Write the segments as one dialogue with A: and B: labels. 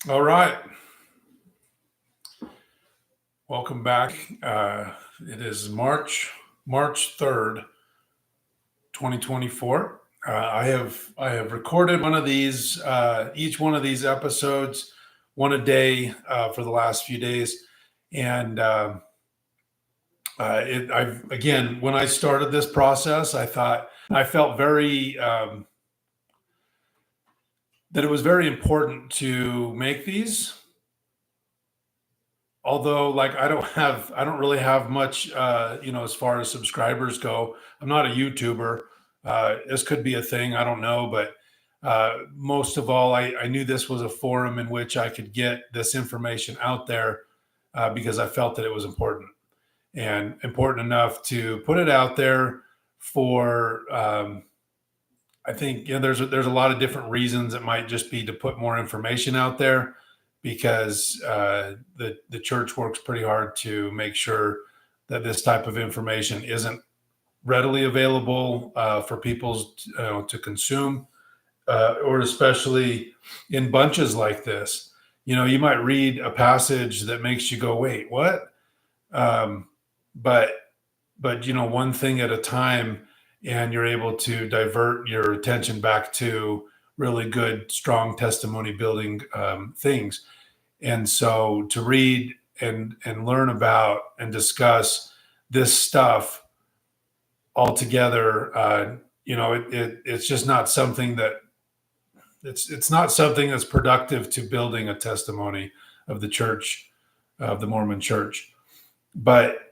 A: All right. Welcome back. It is March 3rd, 2024. I have recorded one of these, each one of these episodes, one a day for the last few days, and when I started this process, I felt very that it was very important to make these. Although, like, I don't really have much, as far as subscribers go. I'm not a YouTuber. This could be a thing. I don't know, but most of all, I knew this was a forum in which I could get this information out there because I felt that it was important and important enough to put it out there for. I think there's a lot of different reasons. It might just be to put more information out there because the church works pretty hard to make sure that this type of information isn't readily available for people to consume, or especially in bunches like this. You might read a passage that makes you go, "Wait, what?" Um, but one thing at a time, and you're able to divert your attention back to really good, strong testimony building things. And so to read and learn about and discuss this stuff all together, it's just not something that it's not something that's productive to building a testimony of the church, of the Mormon church. But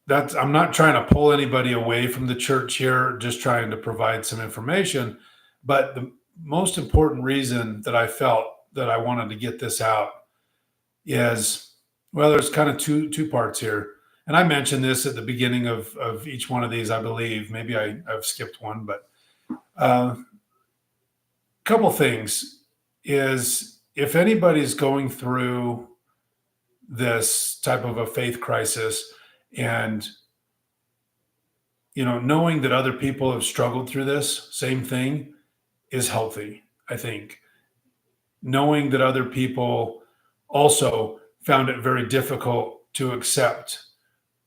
A: I'm not trying to pull anybody away from the church here, just trying to provide some information. But the most important reason that I felt that I wanted to get this out is, well, there's kind of two parts here. And I mentioned this at the beginning of each one of these, I believe. Maybe I've skipped one, but a couple things is, if anybody's going through this type of a faith crisis, and knowing that other people have struggled through this same thing is healthy. I think knowing that other people also found it very difficult to accept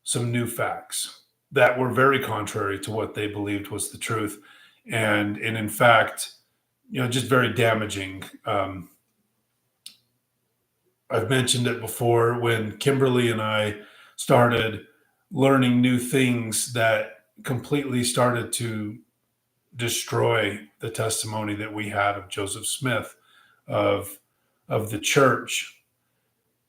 A: some new facts that were very contrary to what they believed was the truth, and in fact, just very damaging. I've mentioned it before, when Kimberly and I started learning new things that completely started to destroy the testimony that we had of Joseph Smith, of the church.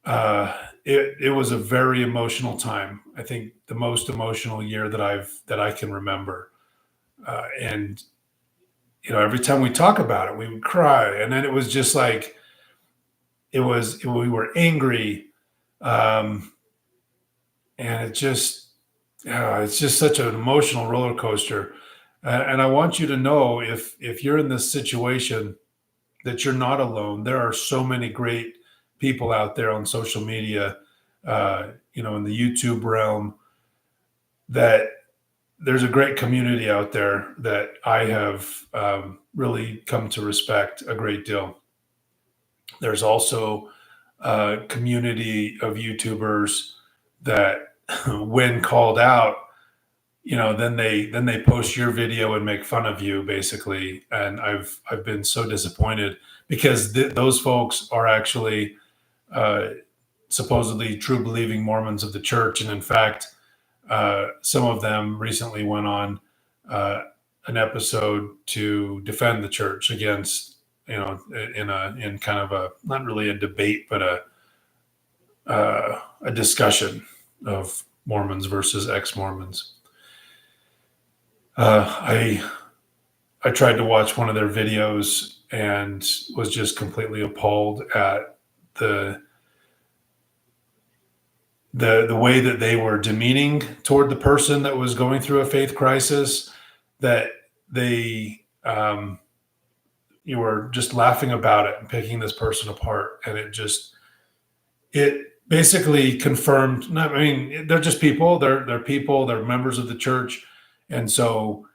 A: It was a very emotional time. I think the most emotional year that I can remember. And every time we talk about it, we would cry, and then it was just like we were angry. And it's just such an emotional roller coaster. And I want you to know, if you're in this situation, that you're not alone. There are so many great people out there on social media, in the YouTube realm, that there's a great community out there that I have really come to respect a great deal. There's also a community of YouTubers that, when called out, then they post your video and make fun of you, basically. And I've been so disappointed, because those folks are actually supposedly true believing Mormons of the church. And in fact, some of them recently went on an episode to defend the church against, in kind of a, not really a debate, but a discussion of Mormons versus ex-Mormons. I tried to watch one of their videos and was just completely appalled at the way that they were demeaning toward the person that was going through a faith crisis, that you were just laughing about it and picking this person apart. And it basically confirmed, they're just people, they're people, they're members of the church. And so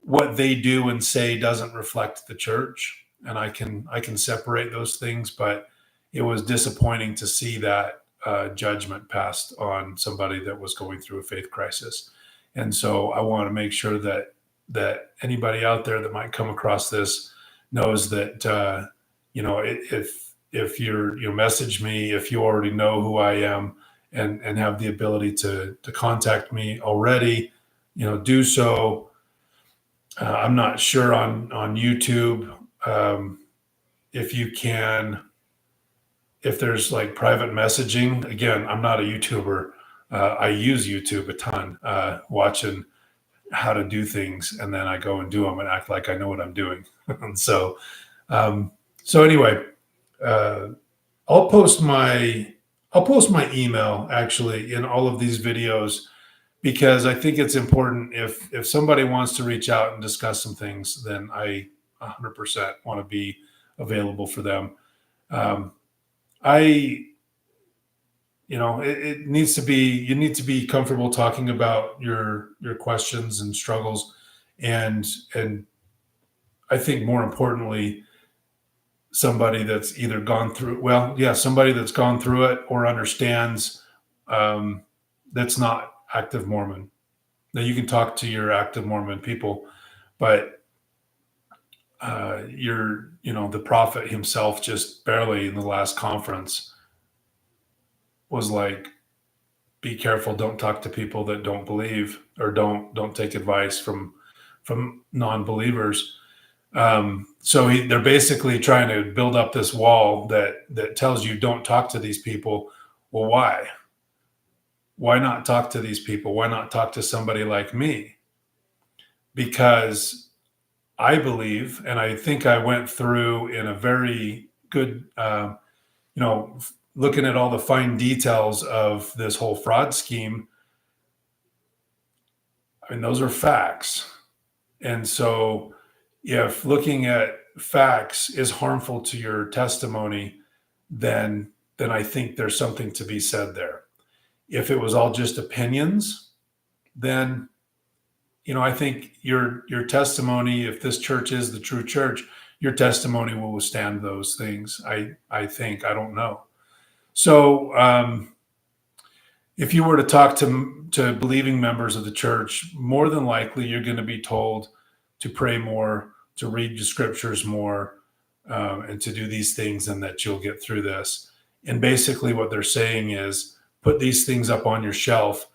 A: what they do and say doesn't reflect the church. and I can separate those things, but it was disappointing to see that judgment passed on somebody that was going through a faith crisis. And so I want to make sure that anybody out there that might come across this knows that if you message me, if you already know who I am and have the ability to contact me already, do so. I'm not sure on YouTube if you can, if there's like private messaging. Again, I'm not a YouTuber. I use YouTube a ton, watching how to do things, and then I go and do them and act like I know what I'm doing. And so anyway, I'll post my email actually in all of these videos, because I think it's important. If somebody wants to reach out and discuss some things, then I 100% want to be available for them. It needs to be, you need to be comfortable talking about your questions and struggles. And I think more importantly, somebody that's either gone through, somebody that's gone through it or understands, that's not active Mormon. Now you can talk to your active Mormon people, but the prophet himself just barely in the last conference was like, be careful, don't talk to people that don't believe, or don't take advice from non-believers. So they're basically trying to build up this wall that tells you don't talk to these people. Well, why? Why not talk to these people? Why not talk to somebody like me? Because I believe, and I think I went through in a very good, looking at all the fine details of this whole fraud scheme. I mean, those are facts. And so if looking at facts is harmful to your testimony, then I think there's something to be said there. If it was all just opinions, then, I think your testimony, if this church is the true church, your testimony will withstand those things. I think, I don't know. So if you were to talk to believing members of the church, more than likely you're going to be told to pray more, to read the scriptures more, and to do these things, and that you'll get through this. And basically what they're saying is, put these things up on your shelf,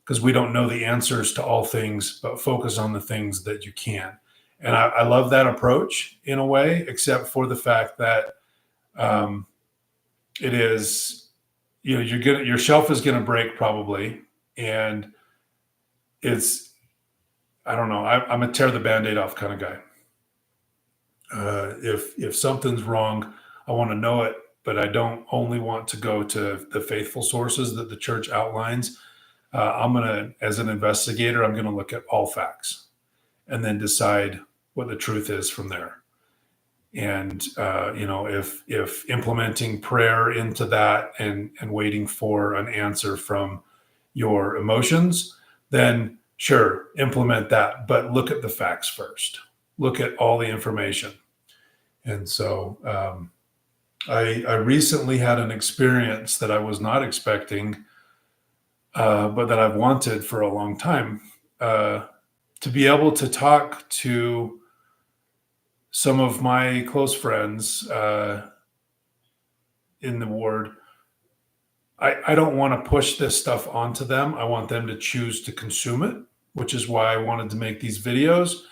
A: because we don't know the answers to all things, but focus on the things that you can. And I love that approach in a way, except for the fact that it is, your shelf is going to break probably. And it's, I don't know, I'm a tear the Band-Aid off kind of guy. If something's wrong, I want to know it, but I don't only want to go to the faithful sources that the church outlines. As an investigator, I'm going to look at all facts and then decide what the truth is from there. And, if implementing prayer into that and waiting for an answer from your emotions, then sure, implement that, but look at the facts first. Look at all the information. And so I recently had an experience that I was not expecting, but that I've wanted for a long time, to be able to talk to some of my close friends in the ward. I don't want to push this stuff onto them. I want them to choose to consume it, which is why I wanted to make these videos.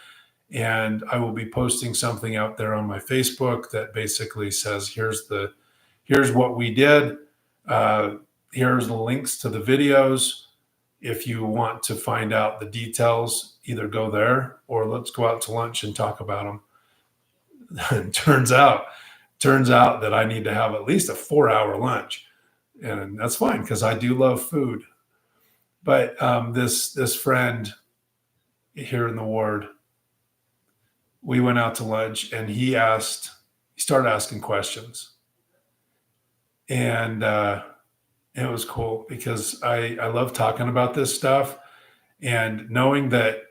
A: And I will be posting something out there on my Facebook that basically says, here's what we did. Here's the links to the videos. If you want to find out the details, either go there or let's go out to lunch and talk about them. Turns out that I need to have at least a 4-hour lunch, and that's fine because I do love food. But this friend here in the ward, we went out to lunch and he started asking questions, and it was cool because I love talking about this stuff, and knowing that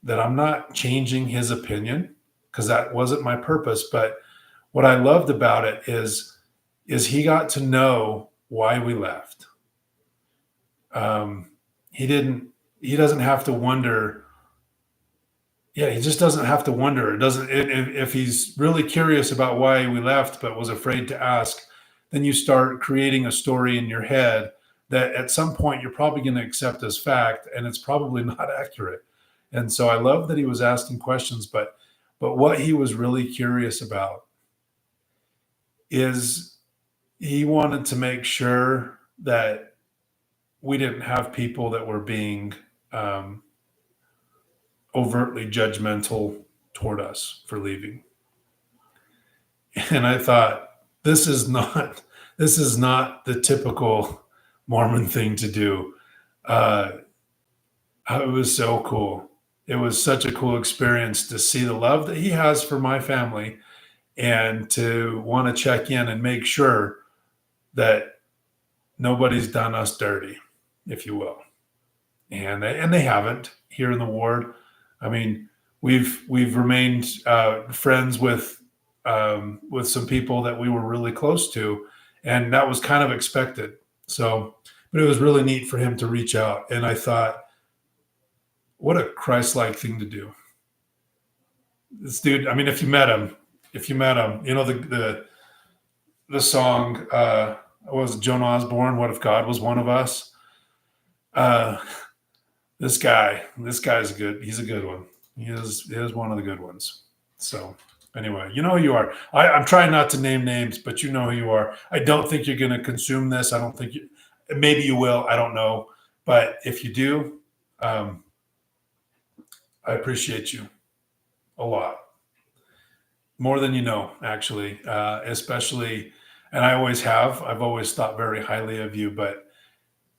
A: I'm not changing his opinion, because that wasn't my purpose, but what I loved about it is he got to know why we left. Um, he didn't. He doesn't have to wonder. Yeah, he just doesn't have to wonder. It doesn't. If he's really curious about why we left, but was afraid to ask, then you start creating a story in your head that at some point you're probably going to accept as fact, and it's probably not accurate. And so I love that he was asking questions, but what he was really curious about is he wanted to make sure that we didn't have people that were being um, overtly judgmental toward us for leaving. And I thought, this is not this is not the typical Mormon thing to do. Uh, it was so cool. It was such a cool experience to see the love that he has for my family and to want to check in and make sure that nobody's done us dirty, if you will. And they haven't here in the ward. I mean, we've remained friends with some people that we were really close to, and that was kind of expected. So, but it was really neat for him to reach out, and I thought, what a Christ-like thing to do. This dude. I mean, if you met him, you know the song. Was Joan Osborne? What if God was one of us? Uh, this guy's good. He's a good one. He is one of the good ones. So anyway, you know who you are. I'm trying not to name names, but you know who you are. I don't think you're going to consume this. I don't think you. Maybe you will. I don't know. But if you do, um, I appreciate you a lot, more than you know, actually. Especially, and I always have. I've always thought very highly of you, but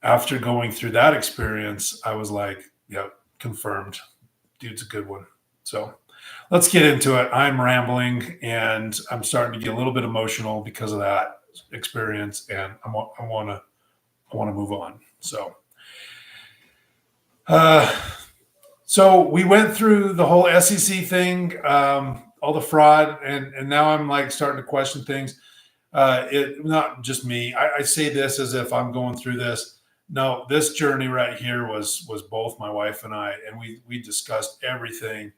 A: after going through that experience, I was like, yep, confirmed. Dude's a good one. So let's get into it. I'm rambling and I'm starting to get a little bit emotional because of that experience, and I want to move on. Uh, so we went through the whole SEC thing, all the fraud, and now I'm like starting to question things. It not just me. I say this as if I'm going through this. No, this journey right here was both my wife and I, and we discussed everything,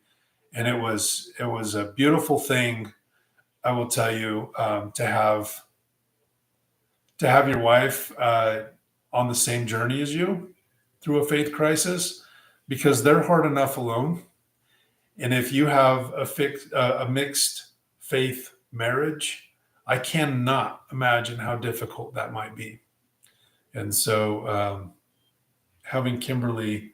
A: and it was a beautiful thing. I will tell you, to have your wife on the same journey as you through a faith crisis, because they're hard enough alone, and if you have a mixed faith marriage, I cannot imagine how difficult that might be. And so having Kimberly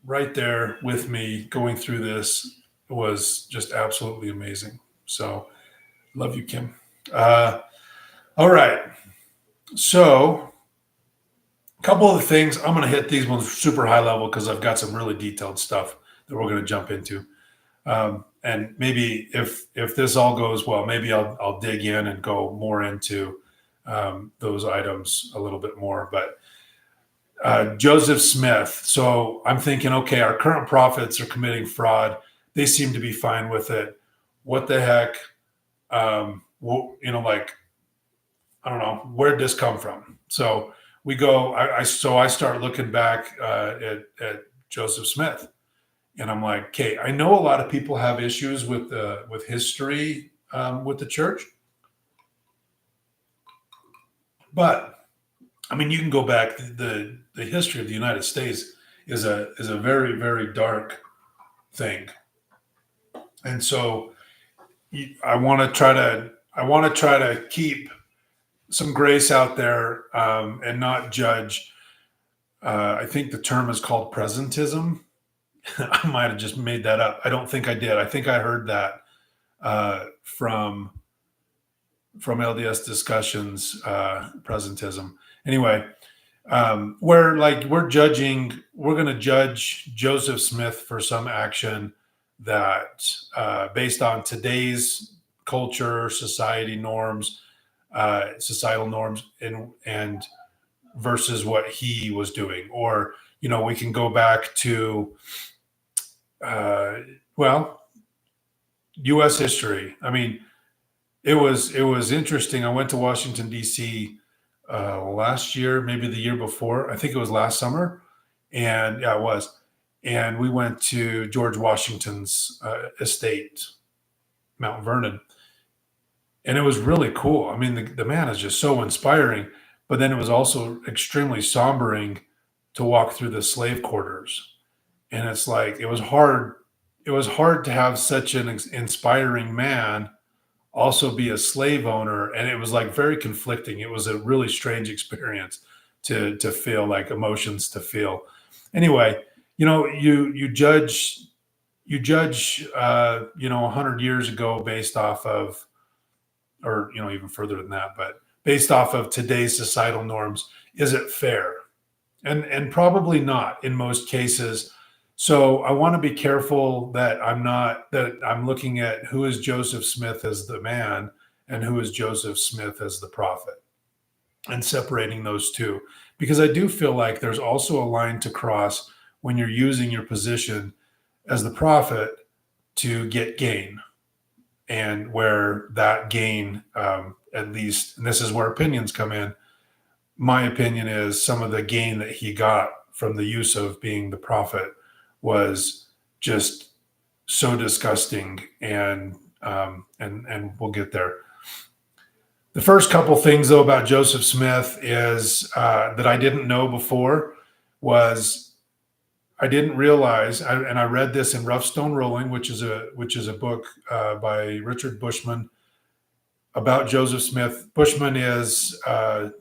A: right there with me going through this was just absolutely amazing. So love you, Kim. All right. So a couple of the things, I'm going to hit these ones super high level because I've got some really detailed stuff that we're going to jump into. And maybe if this all goes well, maybe I'll dig in and go more into those items a little bit more. But Joseph Smith. So I'm thinking, okay, our current prophets are committing fraud. They seem to be fine with it. What the heck? Like, I don't know, where'd this come from? So we go. I start looking back at Joseph Smith, and I'm like, okay, I know a lot of people have issues with history with the church, but I mean, you can go back. The history of the United States is a very, very dark thing, and so I want to try to keep some grace out there and not judge. I think the term is called presentism. I might have just made that up. I don't think I did. I think I heard that from LDS discussions, presentism. Anyway, we're going to judge Joseph Smith for some action that, based on today's culture, societal norms, and versus what he was doing. Or, we can go back to, U.S. history. I mean, it was interesting. I went to Washington D.C. Last year, maybe the year before. I think it was last summer, and yeah, it was. And we went to George Washington's estate, Mount Vernon, and it was really cool. I mean, the man is just so inspiring, but then it was also extremely sombering to walk through the slave quarters, and it's like it was hard to have such an inspiring man also be a slave owner, and it was like very conflicting. It was a really strange experience to feel, like emotions to feel. Anyway, you judge 100 years ago based off of, or even further than that, but based off of today's societal norms. Is it fair? And probably not in most cases. So I want to be careful that I'm looking at who is Joseph Smith as the man and who is Joseph Smith as the prophet, and separating those two, because I do feel like there's also a line to cross when you're using your position as the prophet to get gain, and where that gain, at least, and this is where opinions come in. My opinion is some of the gain that he got from the use of being the prophet was just so disgusting, and we'll get there. The first couple things though about Joseph Smith is that I didn't know before was I didn't realize, and I read this in Rough Stone Rolling, which is a book by Richard Bushman about Joseph Smith. Bushman is I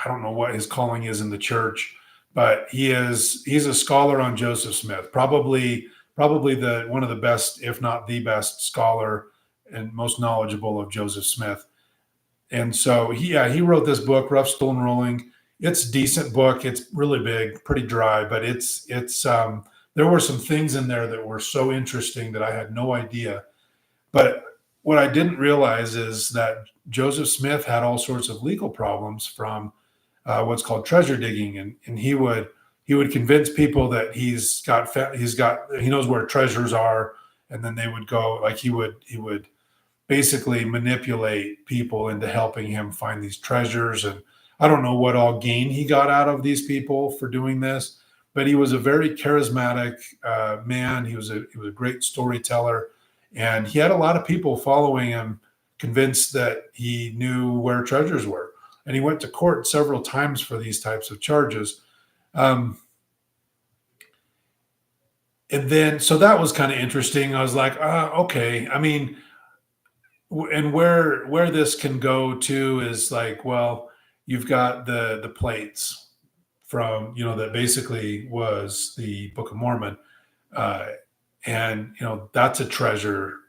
A: don't know what his calling is in the church, but he's a scholar on Joseph Smith, probably the one of the best, if not the best scholar and most knowledgeable of Joseph Smith. And so he wrote this book, Rough Stone Rolling. It's a decent book. It's really big, pretty dry, but it's there were some things in there that were so interesting that I had no idea. But what I didn't realize is that Joseph Smith had all sorts of legal problems from what's called treasure digging, and he would convince people that he knows where treasures are, and then they would go, like, he would basically manipulate people into helping him find these treasures. And I don't know what all gain he got out of these people for doing this, but he was a very charismatic man. He was a great storyteller, and he had a lot of people following him, convinced that he knew where treasures were. And he went to court several times for these types of charges. Um, and then, so that was kind of interesting. I was like, okay. I mean, and where this can go to is like, well, you've got the plates from, that basically was the Book of Mormon, uh, and that's a treasure.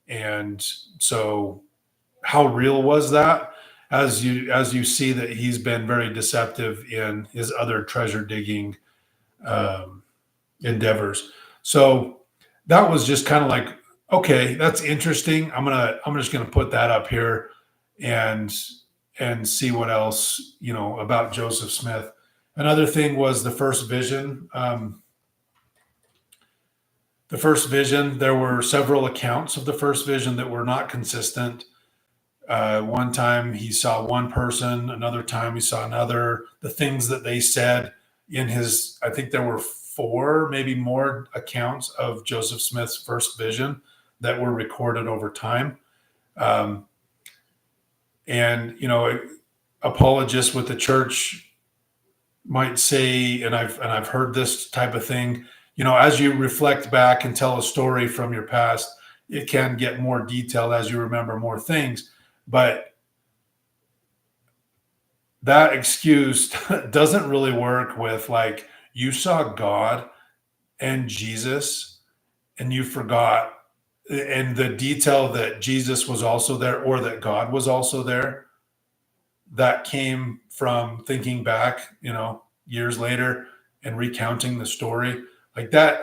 A: And so, how real was that? As you see that he's been very deceptive in his other treasure digging um, endeavors. So that was just kind of like, okay, that's interesting. I'm just gonna put that up here, and see what else about Joseph Smith. Another thing was the first vision. The first vision. There were several accounts of the first vision that were not consistent. One time he saw one person, another time he saw another. The things that they said in his, I think there were four, maybe more accounts of Joseph Smith's first vision that were recorded over time. Um, and, apologists with the church might say, and I've heard this type of thing, as you reflect back and tell a story from your past, it can get more detailed as you remember more things. But that excuse doesn't really work with, like, you saw God and Jesus and you forgot, and the detail that Jesus was also there, or that God was also there, that came from thinking back, years later, and recounting the story like that.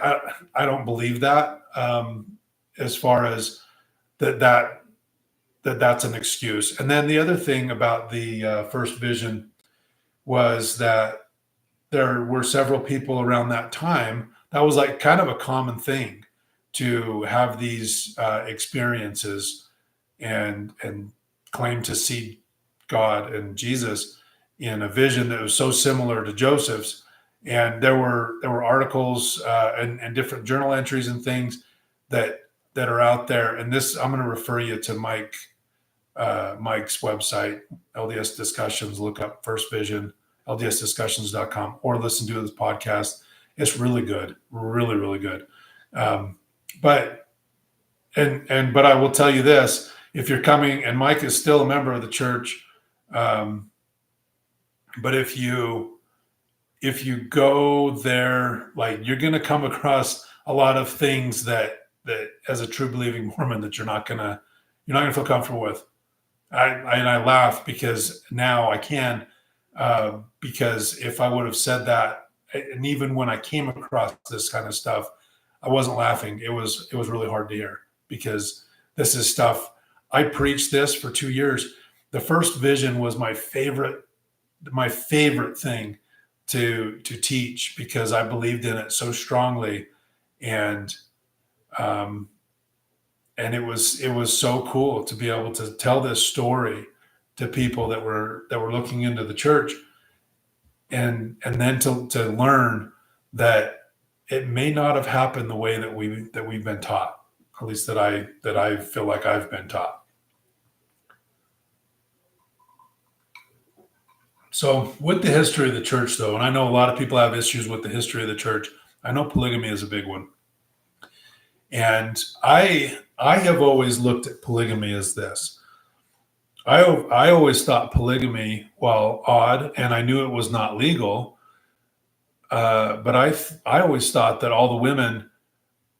A: I don't believe that, as far as that's an excuse. And then the other thing about the first vision was that there were several people around that time. That was like kind of a common thing to have these experiences and claimed to see God and Jesus in a vision that was so similar to Joseph's. And there were articles and different journal entries and things that are out there. And this, I'm going to refer you to Mike's website, LDS Discussions. Look up First Vision, ldsdiscussions.com, or listen to his podcast. It's really good, really, really good. But I will tell you this: if you're coming, and Mike is still a member of the church, but if you go there, like, you're going to come across a lot of things that as a true believing Mormon that you're not gonna feel comfortable with. I laugh because now I can, because if I would have said that, and even when I came across this kind of stuff, I wasn't laughing. It was really hard to hear, because this is stuff. I preached this for 2 years. The first vision was my favorite thing to teach, because I believed in it so strongly, and it was so cool to be able to tell this story to people that were looking into the church, and then to learn that it may not have happened the way that we've been taught, at least that I feel like I've been taught. So with the history of the church, though, and I know a lot of people have issues with the history of the church. I know polygamy is a big one. And I have always looked at polygamy as this. I always thought polygamy, while odd, and I knew it was not legal, but I always thought that all the women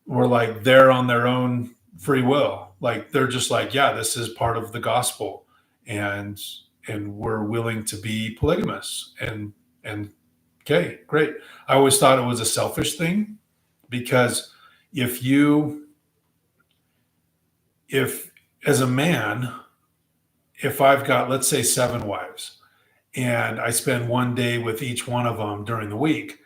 A: were like there on their own free will. Like, they're just like, yeah, this is part of the gospel, and we're willing to be polygamous. And okay, great. I always thought it was a selfish thing, because if as a man, if I've got, let's say, 7 wives, and I spend 1 day with each one of them during the week,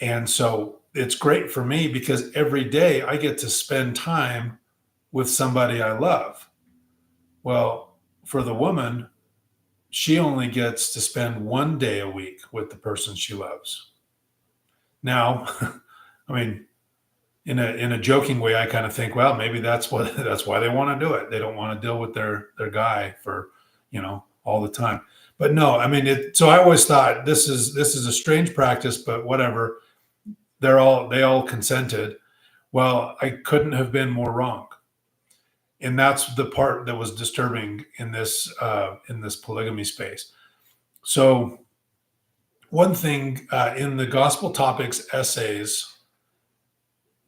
A: and so it's great for me because every day I get to spend time with somebody I love. Well, for the woman, she only gets to spend 1 day a week with the person she loves. Now, I mean, in a joking way, I kind of think, well, maybe that's why they want to do it. They don't want to deal with their guy for, all the time. But no, I mean, so I always thought this is a strange practice, but whatever. They all consented. Well, I couldn't have been more wrong. And that's the part that was disturbing in this polygamy space. So one thing in the Gospel Topics essays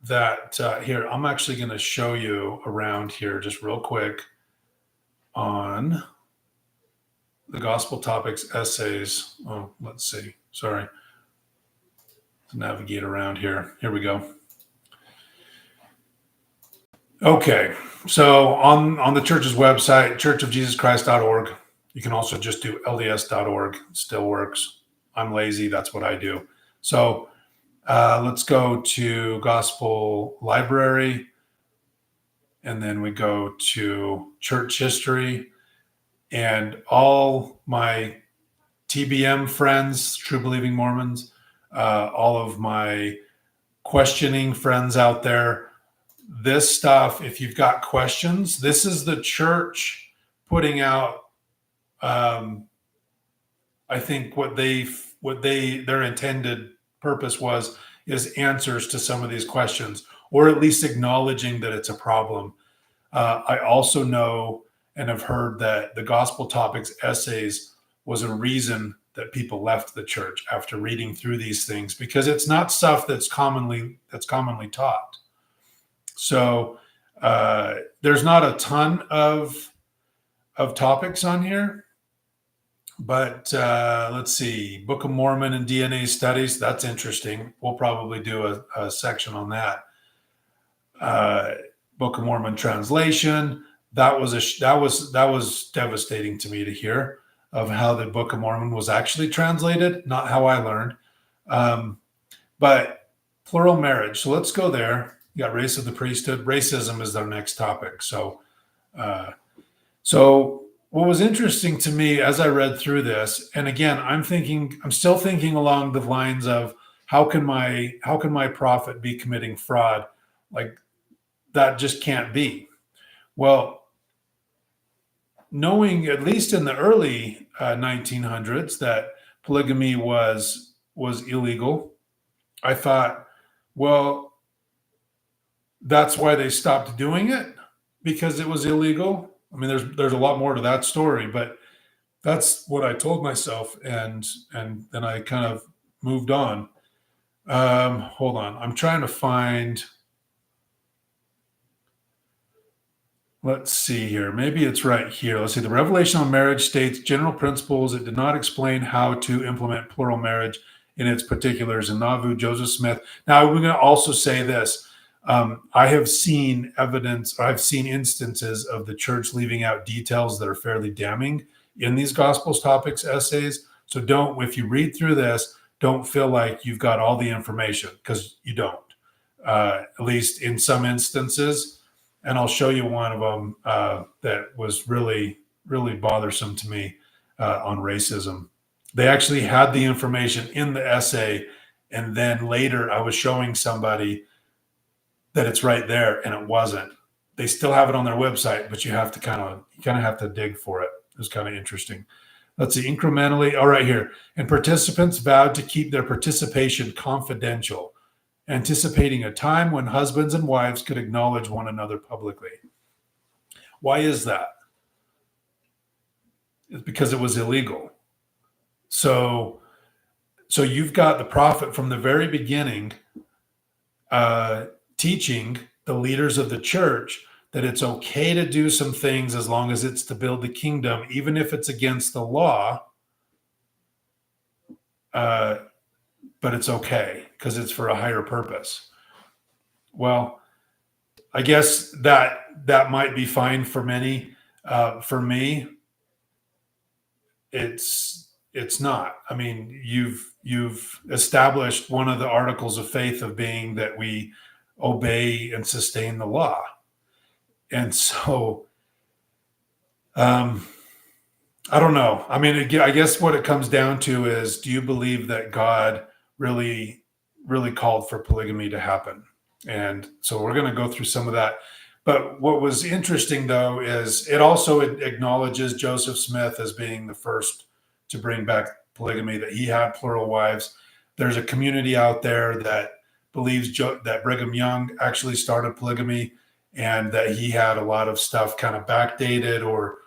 A: that here, I'm actually going to show you around here just real quick on the Gospel Topics essays. Oh, let's see. Sorry. Let's navigate around here. Here we go. Okay. So on the church's website, churchofjesuschrist.org, you can also just do lds.org. It still works. I'm lazy. That's what I do. So let's go to Gospel Library, and then we go to Church History, and all my TBM friends, True Believing Mormons, all of my questioning friends out there, this stuff, if you've got questions, this is the church putting out, I think their intended purpose is answers to some of these questions, or at least acknowledging that it's a problem. I also know and have heard that the Gospel Topics essays was a reason that people left the church after reading through these things, because it's not stuff that's commonly taught. So there's not a ton of topics on here. But let's see, Book of Mormon and DNA studies. That's interesting. We'll probably do a section on that. Book of Mormon translation. That was devastating to me to hear of how the Book of Mormon was actually translated, not how I learned. But plural marriage. So let's go there. You got race of the priesthood. Racism is our next topic. So So what was interesting to me as I read through this, and again, I'm still thinking along the lines of how can my prophet be committing fraud? Like that just can't be. Well, knowing at least in the early 1900s that polygamy was illegal, I thought, well, that's why they stopped doing it because it was illegal. I mean, there's a lot more to that story, but that's what I told myself, and then I kind of moved on. Hold on, I'm trying to find. Let's see here. Maybe it's right here. Let's see. The Revelation on Marriage states general principles. It did not explain how to implement plural marriage in its particulars. In Nauvoo, Joseph Smith. Now, we're going to also say this. I have seen evidence, or I've seen instances of the church leaving out details that are fairly damning in these Gospels topics essays. So if you read through this, don't feel like you've got all the information, because you don't, at least in some instances. And I'll show you one of them that was really, really bothersome to me on racism. They actually had the information in the essay, and then later I was showing somebody that it's right there, and it wasn't. They still have it on their website, but you kind of have to dig for it. It was kind of interesting. Let's see, incrementally. All right, here. And participants vowed to keep their participation confidential, anticipating a time when husbands and wives could acknowledge one another publicly. Why is that? It's because it was illegal. So you've got the prophet from the very beginning teaching the leaders of the church that it's okay to do some things as long as it's to build the kingdom, even if it's against the law. But it's okay because it's for a higher purpose. Well, I guess that might be fine for many. For me, it's not. I mean, you've established one of the articles of faith of being that we obey and sustain the law. And so, I don't know. I mean, I guess what it comes down to is, do you believe that God really, really called for polygamy to happen? And so we're going to go through some of that. But what was interesting, though, is it also acknowledges Joseph Smith as being the first to bring back polygamy, that he had plural wives. There's a community out there that believes that Brigham Young actually started polygamy, and that he had a lot of stuff kind of backdated, or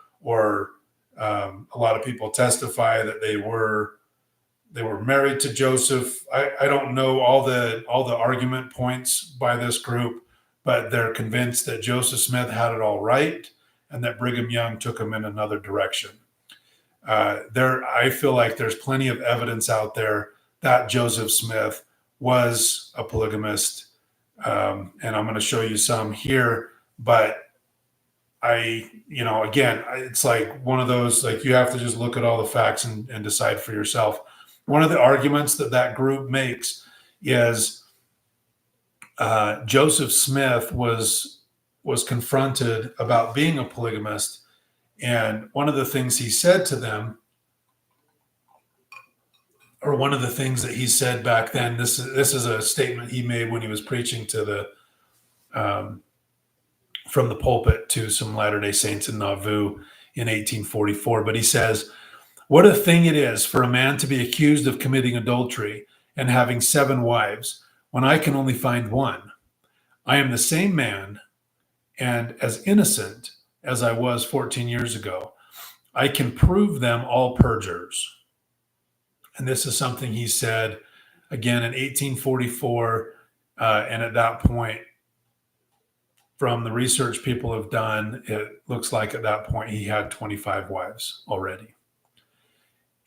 A: a lot of people testify that they were married to Joseph. I don't know all the argument points by this group, but they're convinced that Joseph Smith had it all right, and that Brigham Young took him in another direction. I feel like there's plenty of evidence out there that Joseph Smith was a polygamist, and I'm going to show you some here. But again, it's like one of those, like, you have to just look at all the facts and decide for yourself. One of the arguments that group makes is Joseph Smith was confronted about being a polygamist, and one of the things he said to them, or one of the things that he said back then, this is a statement he made when he was preaching to the from the pulpit to some Latter-day Saints in Nauvoo in 1844. But he says, "What a thing it is for a man to be accused of committing adultery and having 7 wives, when I can only find one. I am the same man and as innocent as I was 14 years ago. I can prove them all perjurers." And this is something he said again in 1844. And at that point, from the research people have done, it looks like at that point he had 25 wives already.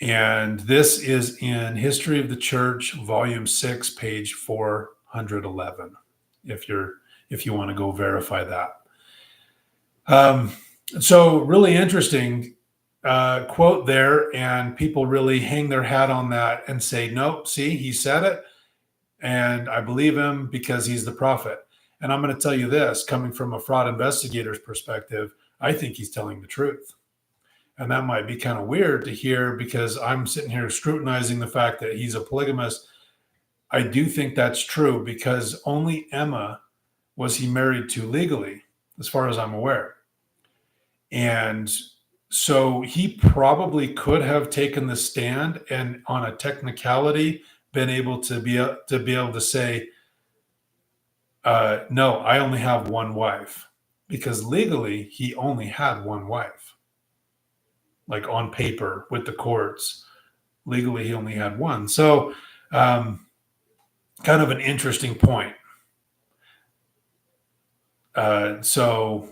A: And this is in History of the Church, Volume 6, page 411, if you want to go verify that. So really interesting quote there, and people really hang their hat on that and say, nope, see, he said it, and I believe him because he's the prophet. And I'm going to tell you this, coming from a fraud investigator's perspective, I think he's telling the truth. And that might be kind of weird to hear because I'm sitting here scrutinizing the fact that he's a polygamist. I do think that's true because only Emma was he married to legally, as far as I'm aware. And so he probably could have taken the stand and on a technicality been able to be able to say, no, I only have one wife, because legally he only had one wife. Like on paper with the courts, legally he only had one. So kind of an interesting point. So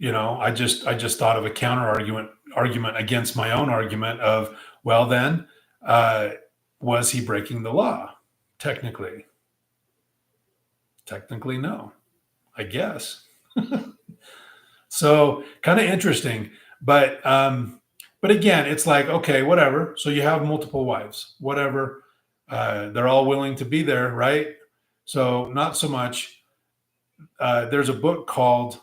A: I just thought of a counter argument against my own argument of, well, then was he breaking the law? Technically no, I guess. So kind of interesting, but again, it's like, okay, whatever. So you have multiple wives, whatever. They're all willing to be there, right? So not so much. There's a book called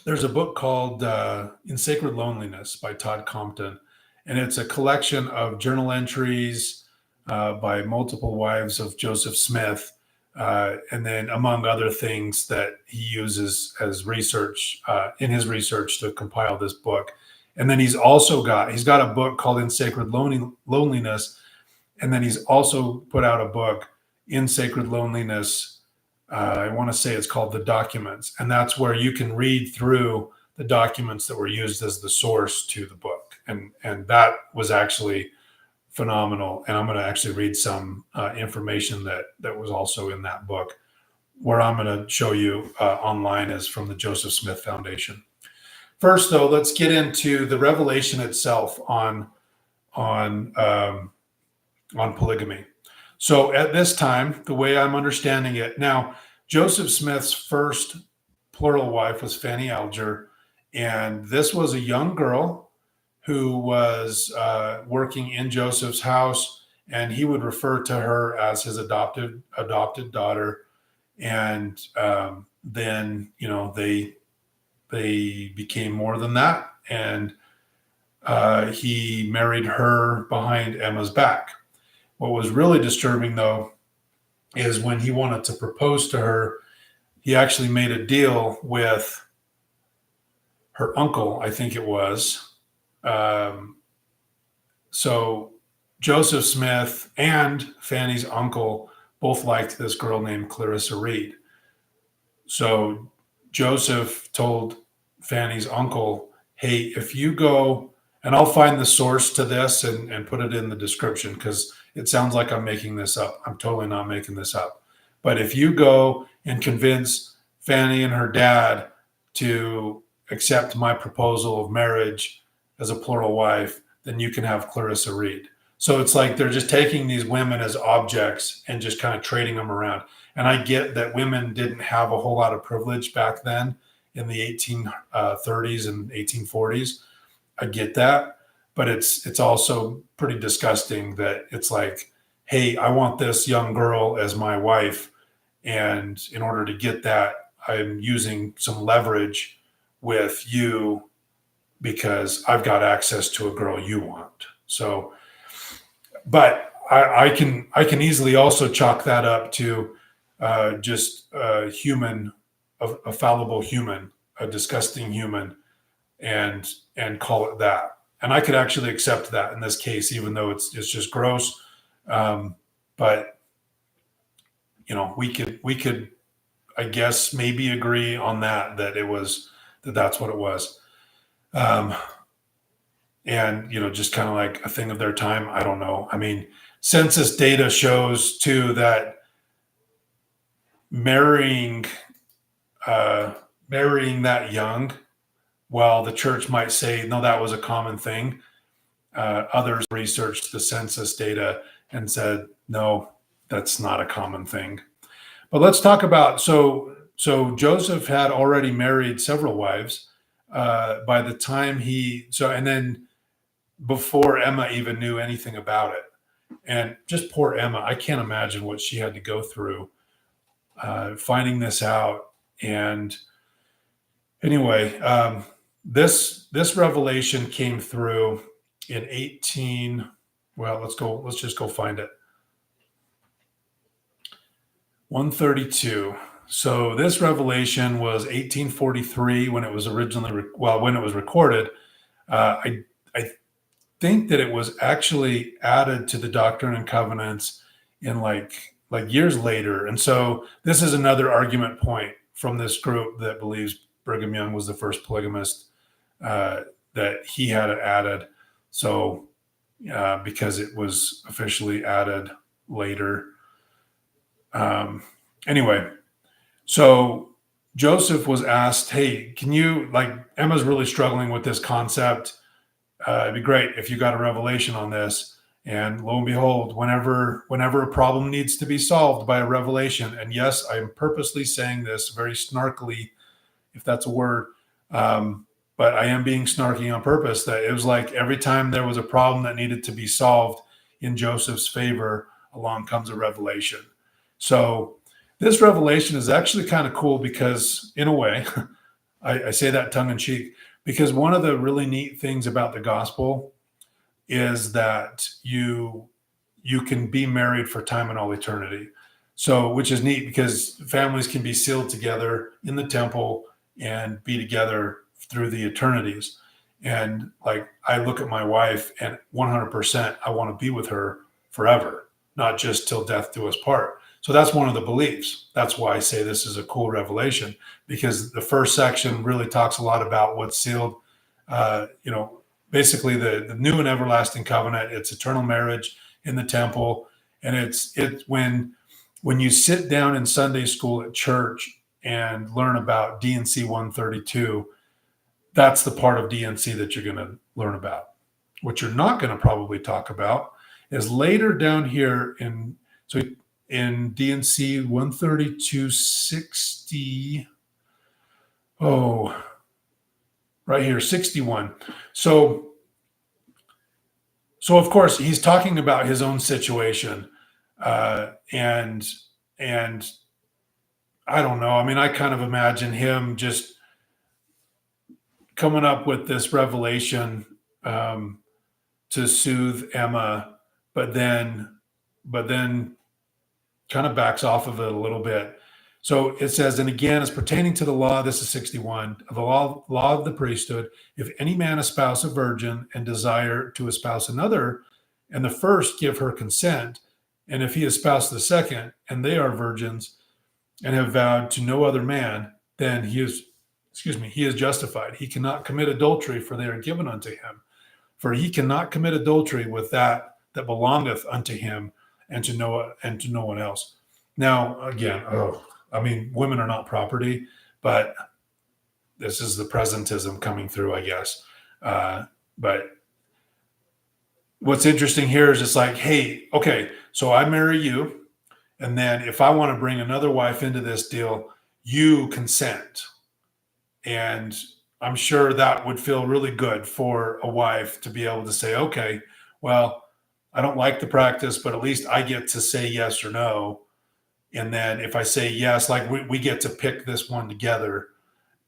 A: In Sacred Loneliness by Todd Compton, and it's a collection of journal entries by multiple wives of Joseph Smith, and then among other things that he uses as research in his research to compile this book. And then he's got a book called In Sacred Loneliness, and then he's also put out a book, In Sacred Loneliness. I want to say it's called The Documents, and that's where you can read through the documents that were used as the source to the book, and that was actually phenomenal. And I'm going to actually read some information that was also in that book. Where I'm going to show you online is from the Joseph Smith Foundation. First, though, let's get into the revelation itself on polygamy. So at this time, the way I'm understanding it now, Joseph Smith's first plural wife was Fanny Alger, and this was a young girl who was working in Joseph's house, and he would refer to her as his adopted daughter. And then they became more than that, and he married her behind Emma's back. What was really disturbing, though, is when he wanted to propose to her, he actually made a deal with her uncle, I think it was. So Joseph Smith and Fanny's uncle both liked this girl named Clarissa Reed. So Joseph told Fanny's uncle, hey, if you go, and I'll find the source to this and put it in the description, because it sounds like I'm making this up. I'm totally not making this up. But if you go and convince Fanny and her dad to accept my proposal of marriage as a plural wife, then you can have Clarissa Reed. So it's like they're just taking these women as objects and just kind of trading them around. And I get that women didn't have a whole lot of privilege back then in the 1830s and 1840s. I get that. But it's also pretty disgusting that it's like, hey, I want this young girl as my wife, and in order to get that, I'm using some leverage with you because I've got access to a girl you want. So, but I can easily also chalk that up to just a human, a fallible human, a disgusting human, and call it that. And I could actually accept that in this case, even though it's just gross. But we could, I guess, maybe agree on that that's what it was. And just kind of like a thing of their time. I don't know. I mean, census data shows too that marrying that young, while the church might say, no, that was a common thing, others researched the census data and said, no, that's not a common thing. But let's talk about, so Joseph had already married several wives by the time and then before Emma even knew anything about it. And just poor Emma, I can't imagine what she had to go through finding this out. And Anyway, this revelation came through in 18. Well, let's just go find it. 132. So this revelation was 1843 when it was originally when it was recorded. I think that it was actually added to the Doctrine and Covenants in like years later. And so this is another argument point from this group that believes Brigham Young was the first polygamist, that he had it added. So because it was officially added later. Anyway, so Joseph was asked, hey, can you, Emma's really struggling with this concept. It'd be great if you got a revelation on this. And lo and behold, whenever a problem needs to be solved by a revelation, and yes, I'm purposely saying this very snarkily, if that's a word, but I am being snarky on purpose, that it was like every time there was a problem that needed to be solved in Joseph's favor, along comes a revelation. So this revelation is actually kind of cool because, in a way, I say that tongue in cheek, because one of the really neat things about the gospel is that you can be married for time and all eternity. So, which is neat because families can be sealed together in the temple and be together through the eternities. And I look at my wife and 100%, I want to be with her forever, not just till death do us part. So that's one of the beliefs. That's why I say this is a cool revelation, because the first section really talks a lot about what's sealed. Basically the new and everlasting covenant. It's eternal marriage in the temple, and it's when you sit down in Sunday school at church and learn about D&C 132. That's the part of D&C that you're going to learn about. What you're not going to probably talk about is later down here in D&C 132:60. Oh, right here, 61. So of course he's talking about his own situation, and I don't know. I mean, I kind of imagine him just coming up with this revelation to soothe Emma, but then kind of backs off of it a little bit. So it says, and again, as pertaining to the law, this is 61, of the law of the priesthood, if any man espouse a virgin and desire to espouse another, and the first give her consent, and if he espouse the second, and they are virgins, and have vowed to no other man, then he is justified. He cannot commit adultery, for they are given unto him. For he cannot commit adultery with that belongeth unto him, and to no one else. Now, again, women are not property, but this is the presentism coming through, I guess. But what's interesting here is it's like, hey, okay, so I marry you, and then if I want to bring another wife into this deal, you consent. And I'm sure that would feel really good for a wife to be able to say, okay, well, I don't like the practice, but at least I get to say yes or no. And then if I say yes, we get to pick this one together,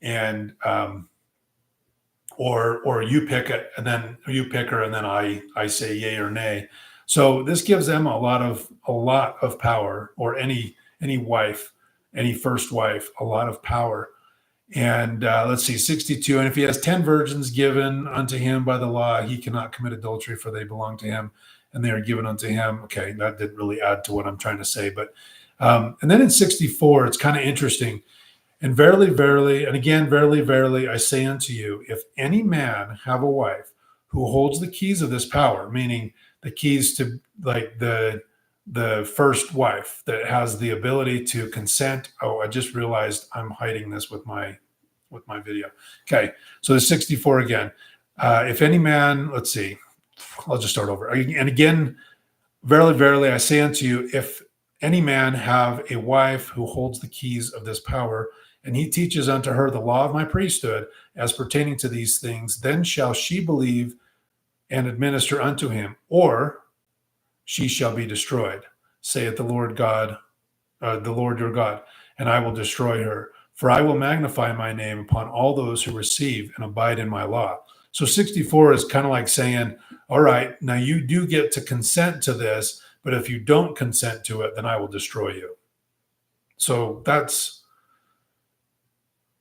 A: and or you pick it, and then you pick her, and then I say yay or nay. So this gives Emma a lot of power, or any wife, any first wife, a lot of power. And let's see, 62. And if he has 10 virgins given unto him by the law, he cannot commit adultery, for they belong to him, and they are given unto him. Okay, that didn't really add to what I'm trying to say. But and then in 64, it's kind of interesting. And verily, verily, and again, verily, verily, I say unto you, if any man have a wife who holds the keys of this power, meaning the keys to the first wife that has the ability to consent. Oh, I just realized I'm hiding this with my video. Okay, so the 64 again. If any man, let's see, I'll just start over. And again, verily, verily, I say unto you, if any man have a wife who holds the keys of this power, and he teaches unto her the law of my priesthood as pertaining to these things, then shall she believe and administer unto him, or she shall be destroyed, saith the Lord God, the Lord your God, and I will destroy her. for I will magnify my name upon all those who receive and abide in my law. So 64 is kind of like saying, all right, now you do get to consent to this, but if you don't consent to it, then I will destroy you. So that's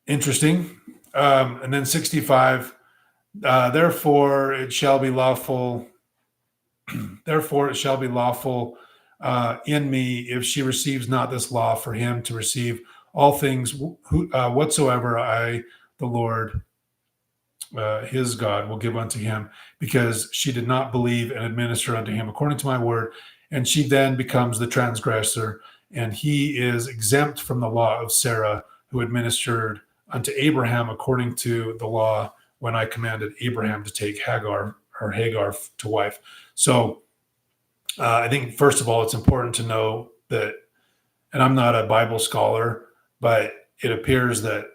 A: interesting. And then 65, therefore it shall be lawful. Therefore it shall be lawful in me if she receives not this law for him to receive all things whatsoever I, the Lord, his God, will give unto him, because she did not believe and administer unto him according to my word. And she then becomes the transgressor, and he is exempt from the law of Sarah, who administered unto Abraham according to the law when I commanded Abraham to take Hagar to wife. So I think, first of all, it's important to know that, and I'm not a Bible scholar, but it appears that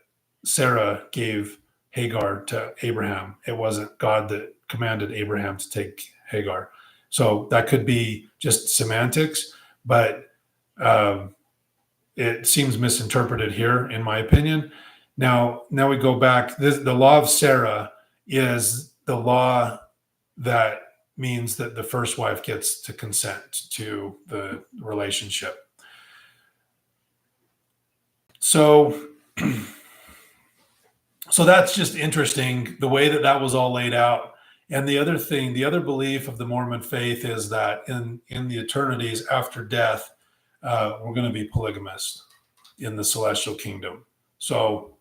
A: Sarah gave Hagar to Abraham. It wasn't God that commanded Abraham to take Hagar. So that could be just semantics, but it seems misinterpreted here, in my opinion. Now we go back. The law of Sarah is the law that means that the first wife gets to consent to the relationship. So that's just interesting, the way that was all laid out. And the other thing, the other belief of the Mormon faith is that in the eternities after death, we're going to be polygamous in the celestial kingdom. So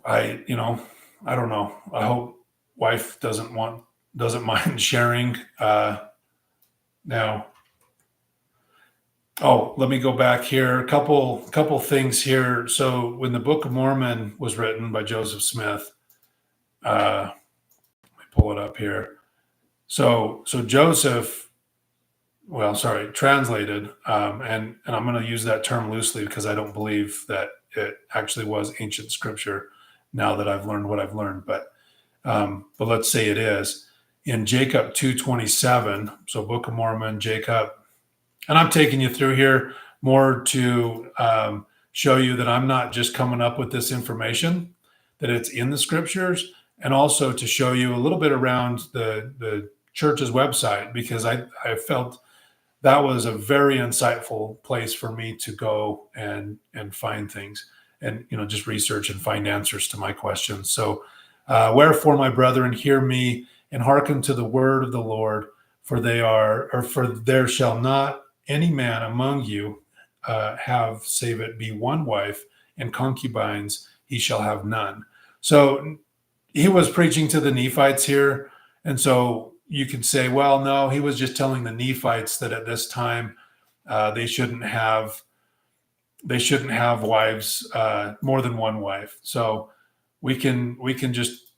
A: I don't know. I hope wife doesn't mind sharing. Now, let me go back here. A couple things here. So when the Book of Mormon was written by Joseph Smith, let me pull it up here. So Joseph, translated, and I'm going to use that term loosely because I don't believe that it actually was ancient scripture now that I've learned what I've learned. But let's say it is. In Jacob 2:27, so Book of Mormon, Jacob, and I'm taking you through here more to show you that I'm not just coming up with this information, that it's in the scriptures, and also to show you a little bit around the church's website, because I felt that was a very insightful place for me to go and find things, and just research and find answers to my questions. So wherefore, my brethren, hear me and hearken to the word of the Lord, for there shall not any man among you have, save it be one wife, and concubines he shall have none. So he was preaching to the Nephites here. And so you could say, well, no, he was just telling the Nephites that at this time they shouldn't have wives, more than one wife. So we can just,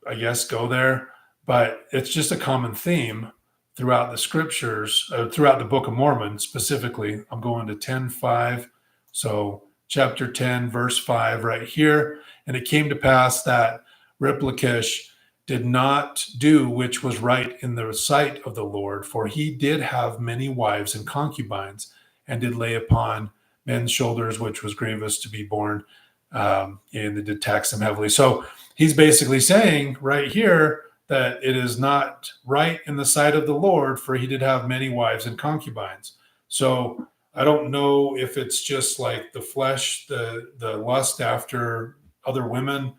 A: I guess, go there, but it's just a common theme throughout the scriptures, throughout the Book of Mormon specifically. I'm going to 10:5. So chapter 10, verse 5 right here. And it came to pass that Replikish did not do which was right in the sight of the Lord, for he did have many wives and concubines, and did lay upon men's shoulders, which was grievous to be borne, and they did tax them heavily. So he's basically saying right here that it is not right in the sight of the Lord, for he did have many wives and concubines. So I don't know if it's just like the flesh, the lust after other women.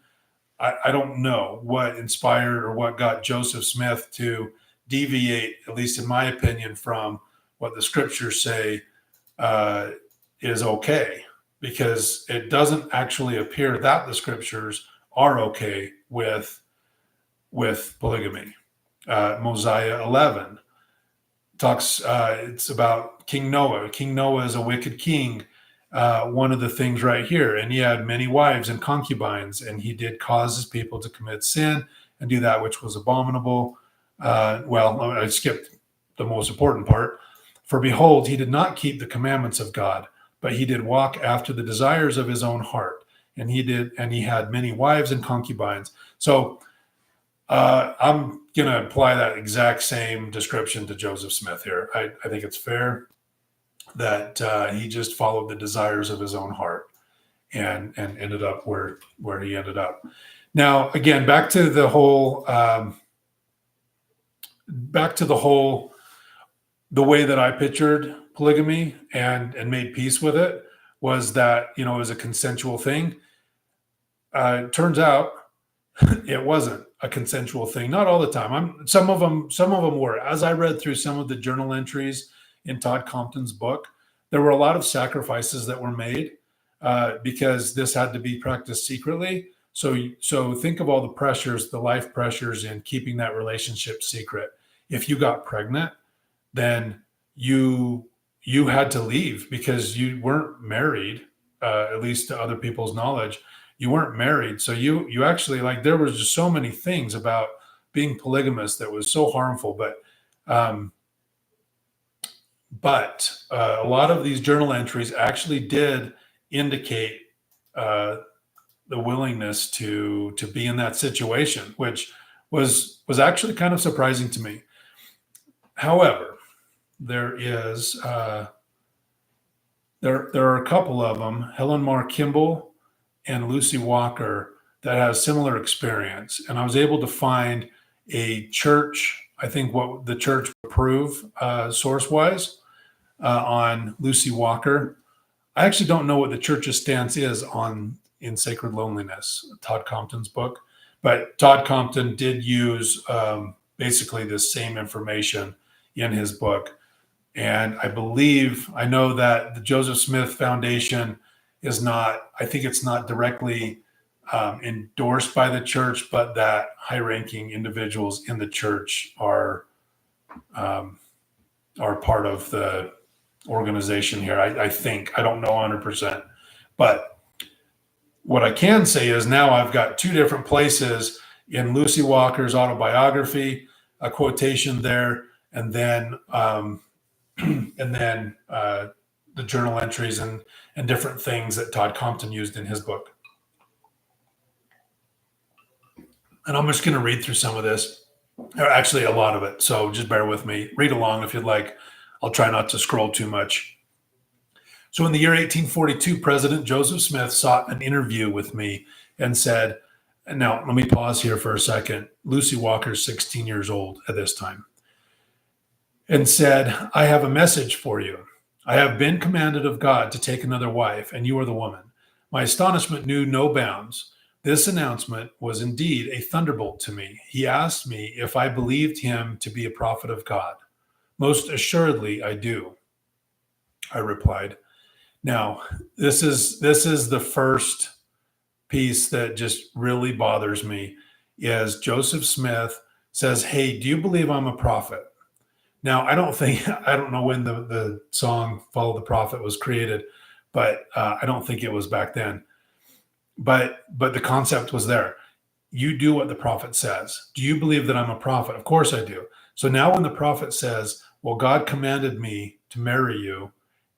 A: I don't know what inspired or what got Joseph Smith to deviate, at least in my opinion, from what the scriptures say is okay, because it doesn't actually appear that the scriptures are okay with polygamy. Mosiah 11 talks, it's about King Noah. King Noah is a wicked king. One of the things right here, and he had many wives and concubines, and he did cause his people to commit sin and do that which was abominable. I skipped the most important part. For behold, he did not keep the commandments of God, but he did walk after the desires of his own heart. And he had many wives and concubines. So I'm going to apply that exact same description to Joseph Smith here. I think it's fair that he just followed the desires of his own heart. and ended up where he ended up. Now, again, back to the whole the way that I pictured polygamy and made peace with it was that, it was a consensual thing. It turns out it wasn't a consensual thing. Not all the time. Some of them were. As I read through some of the journal entries in Todd Compton's book, there were a lot of sacrifices that were made because this had to be practiced secretly. So think of all the pressures, the life pressures in keeping that relationship secret. If you got pregnant, then you had to leave because you weren't married, at least to other people's knowledge. You weren't married. So you actually, like, there was just so many things about being polygamous that was so harmful. But a lot of these journal entries actually did indicate the willingness to be in that situation, which was actually kind of surprising to me. However, there are a couple of them, Helen Mar Kimball and Lucy Walker, that has similar experience. And I was able to find a church, I think what the church would approve source-wise on Lucy Walker. I actually don't know what the church's stance is in Sacred Loneliness, Todd Compton's book, but Todd Compton did use basically the same information in his book. And I know that the Joseph Smith Foundation is not, I think it's not directly endorsed by the church, but that high-ranking individuals in the church are part of the organization here. I think, I don't know 100%, but what I can say is now I've got two different places in Lucy Walker's autobiography, a quotation there, and then the journal entries and different things that Todd Compton used in his book. And I'm just going to read through some of this, or actually a lot of it. So just bear with me. Read along if you'd like. I'll try not to scroll too much. So in the year 1842, President Joseph Smith sought an interview with me and said, and now let me pause here for a second. Lucy Walker's 16 years old at this time. And said, I have a message for you. I have been commanded of God to take another wife, and you are the woman. My astonishment knew no bounds. This announcement was indeed a thunderbolt to me. He asked me if I believed him to be a prophet of God. Most assuredly, I do, I replied. Now, this is the first piece that just really bothers me, is Joseph Smith says, hey, do you believe I'm a prophet? Now, I don't know when the song Follow the Prophet was created, but I don't think it was back then. But the concept was there. You do what the prophet says. Do you believe that I'm a prophet? Of course I do. So now when the prophet says, well, God commanded me to marry you,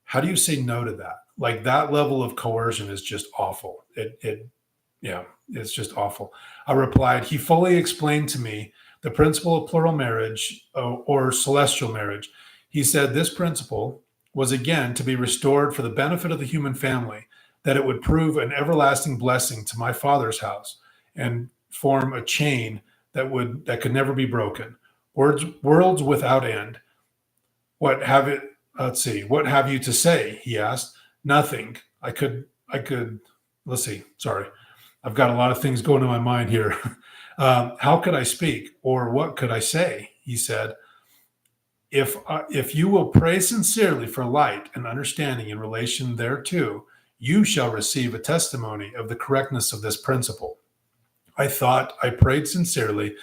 A: how do you say no to that? Like, that level of coercion is just awful. It's just awful. I replied, he fully explained to me the principle of plural marriage or celestial marriage. He said this principle was again to be restored for the benefit of the human family, that it would prove an everlasting blessing to my father's house and form a chain that could never be broken. Worlds without end. What have you to say? He asked. Nothing. I could, let's see. Sorry. I've got a lot of things going in my mind here. How could I speak, or what could I say? He said, if you will pray sincerely for light and understanding in relation thereto, you shall receive a testimony of the correctness of this principle. I thought I prayed sincerely,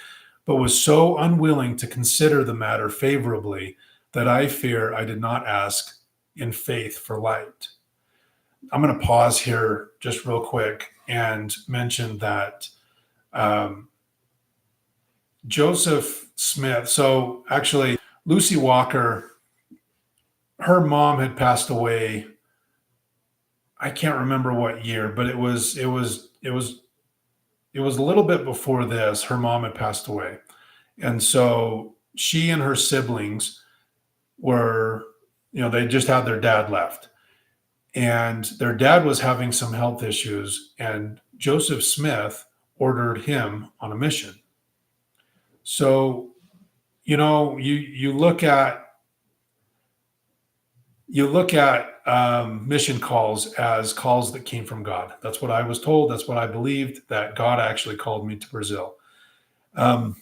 A: but was so unwilling to consider the matter favorably that I fear I did not ask in faith for light. I'm going to pause here just real quick and mention that Joseph Smith, so actually Lucy Walker, her mom had passed away. I can't remember what year, but it was a little bit before this. Her mom had passed away. And so she and her siblings were, they just had their dad left. and their dad was having some health issues, and Joseph Smith ordered him on a mission. So, you look at mission calls as calls that came from God. That's what I was told. That's what I believed, that God actually called me to Brazil. And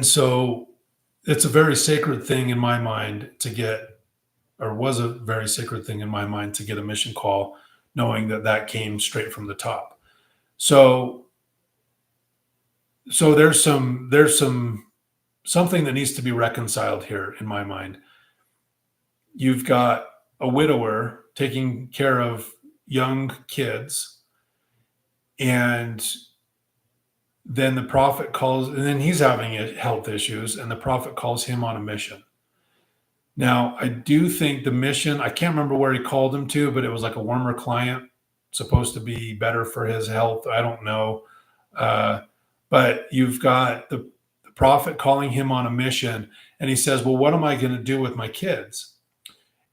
A: so it's a very sacred thing in my mind to get, or was a very sacred thing in my mind to get a mission call, knowing that that came straight from the top. So there's something that needs to be reconciled here in my mind. You've got a widower taking care of young kids, and then the prophet calls, and then he's having health issues, and the prophet calls him on a mission. Now, I do think the mission, I can't remember where he called him to, but it was like a warmer client, supposed to be better for his health. I don't know. But you've got the prophet calling him on a mission, and he says, well, what am I going to do with my kids?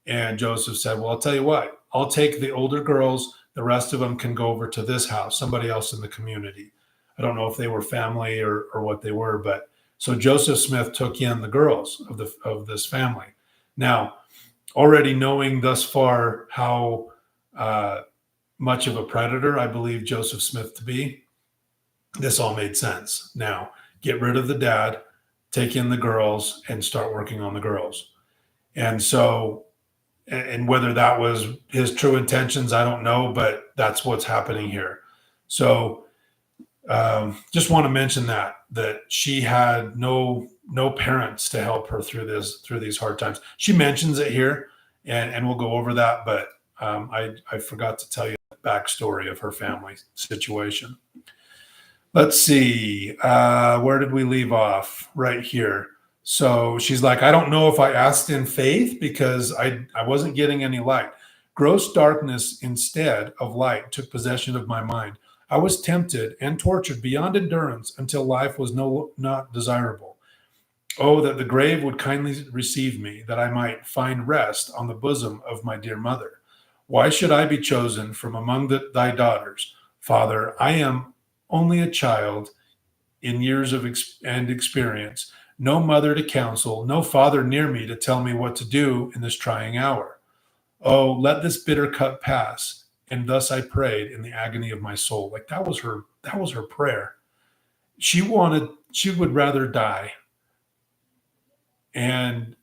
A: And Joseph said, well, I'll tell you what, I'll take the older girls. The rest of them can go over to this house, somebody else in the community. I don't know if they were family or what they were, but so Joseph Smith took in the girls of this family. Now, already knowing thus far how much of a predator I believe Joseph Smith to be, this all made sense. Now, get rid of the dad, take in the girls, and start working on the girls. And so, and whether that was his true intentions, I don't know, but that's what's happening here. So just want to mention that she had no parents to help her through these hard times. She mentions it here, and we'll go over that, but I forgot to tell you the backstory of her family situation. Let's see, where did we leave off? Right here. So she's like, I don't know if I asked in faith because I wasn't getting any light. Gross darkness instead of light took possession of my mind. I was tempted and tortured beyond endurance until life was not desirable. Oh, that the grave would kindly receive me, that I might find rest on the bosom of my dear mother. Why should I be chosen from among thy daughters? Father, I am only a child in years of experience, no mother to counsel, no father near me to tell me what to do in this trying hour. Oh, let this bitter cup pass. And thus I prayed in the agony of my soul. Like that was her prayer. She would rather die. And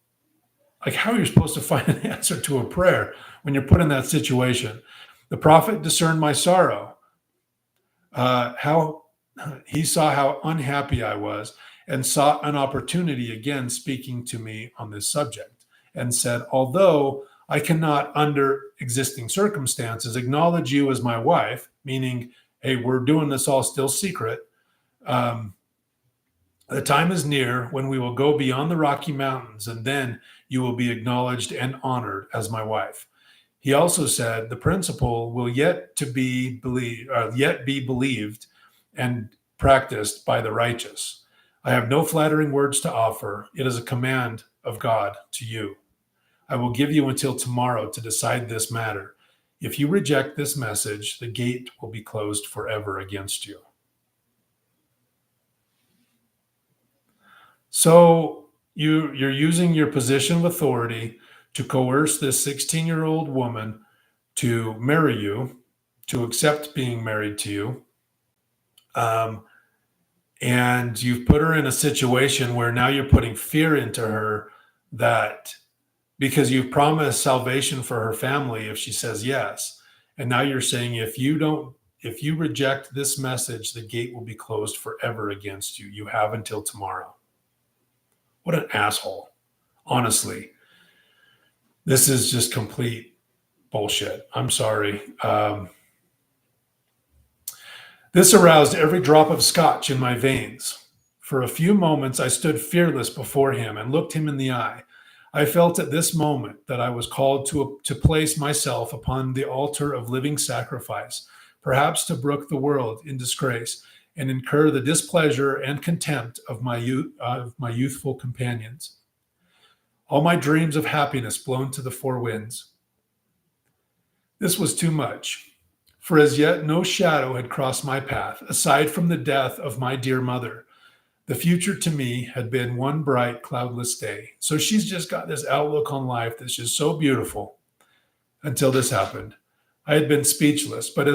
A: like, how are you supposed to find an answer to a prayer when you're put in that situation? The prophet discerned my sorrow. How he saw how unhappy I was and sought an opportunity again speaking to me on this subject, and said, although I cannot under existing circumstances acknowledge you as my wife, meaning, hey, we're doing this all still secret. The time is near when we will go beyond the Rocky Mountains, and then you will be acknowledged and honored as my wife. He also said, the principle will yet be believed and practiced by the righteous. I have no flattering words to offer. It is a command of God to you. I will give you until tomorrow to decide this matter. If you reject this message, the gate will be closed forever against you. So you're using your position of authority to coerce this 16-year-old woman to marry you, to accept being married to you. And you've put her in a situation where now you're putting fear into her, that because you've promised salvation for her family if she says yes. And now you're saying, if you reject this message, the gate will be closed forever against you. You have until tomorrow. What an asshole. Honestly, this is just complete bullshit. I'm sorry. This aroused every drop of scotch in my veins. For a few moments, I stood fearless before him and looked him in the eye. I felt at this moment that I was called to place myself upon the altar of living sacrifice, perhaps to brook the world in disgrace and incur the displeasure and contempt of my youthful companions. All my dreams of happiness blown to the four winds. This was too much, for as yet no shadow had crossed my path, aside from the death of my dear mother. The future to me had been one bright, cloudless day. So she's just got this outlook on life that's just so beautiful until this happened. I had been speechless, but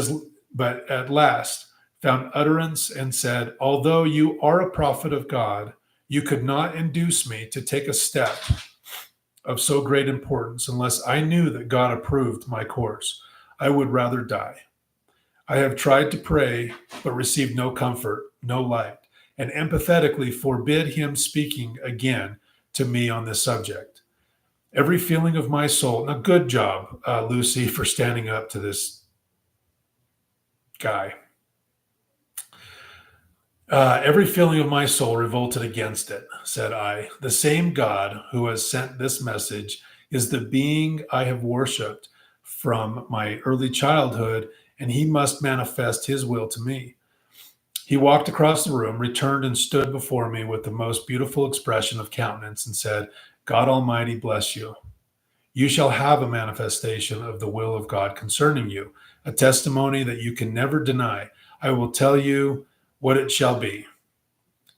A: at last found utterance and said, "Although you are a prophet of God, you could not induce me to take a step of so great importance unless I knew that God approved my course. I would rather die. I have tried to pray, but received no comfort, no light, and empathetically forbid him speaking again to me on this subject. Every feeling of my soul, now good job, Lucy, for standing up to this guy. Every feeling of my soul revolted against it, said I. The same God who has sent this message is the being I have worshipped from my early childhood, and he must manifest his will to me. He walked across the room, returned, and stood before me with the most beautiful expression of countenance and said, God Almighty bless you. You shall have a manifestation of the will of God concerning you, a testimony that you can never deny. I will tell you what it shall be.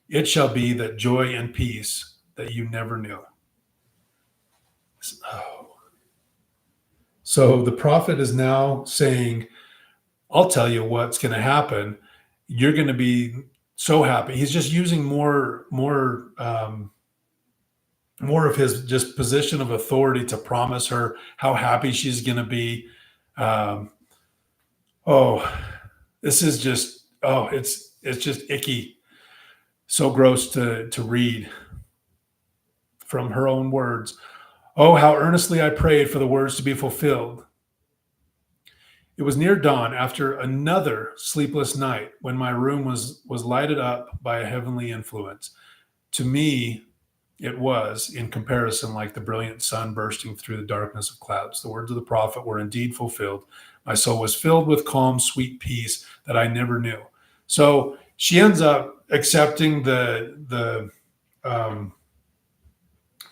A: It shall be that joy and peace that you never knew. So the prophet is now saying, I'll tell you what's going to happen. You're going to be so happy. He's just using more of his just position of authority to promise her how happy she's going to be. This is just, it's just icky. So gross to read from her own words. Oh, how earnestly I prayed for the words to be fulfilled. It was near dawn after another sleepless night when my room was lighted up by a heavenly influence. To me, it was, in comparison, like the brilliant sun bursting through the darkness of clouds. The words of the prophet were indeed fulfilled. My soul was filled with calm, sweet peace that I never knew. So she ends up accepting the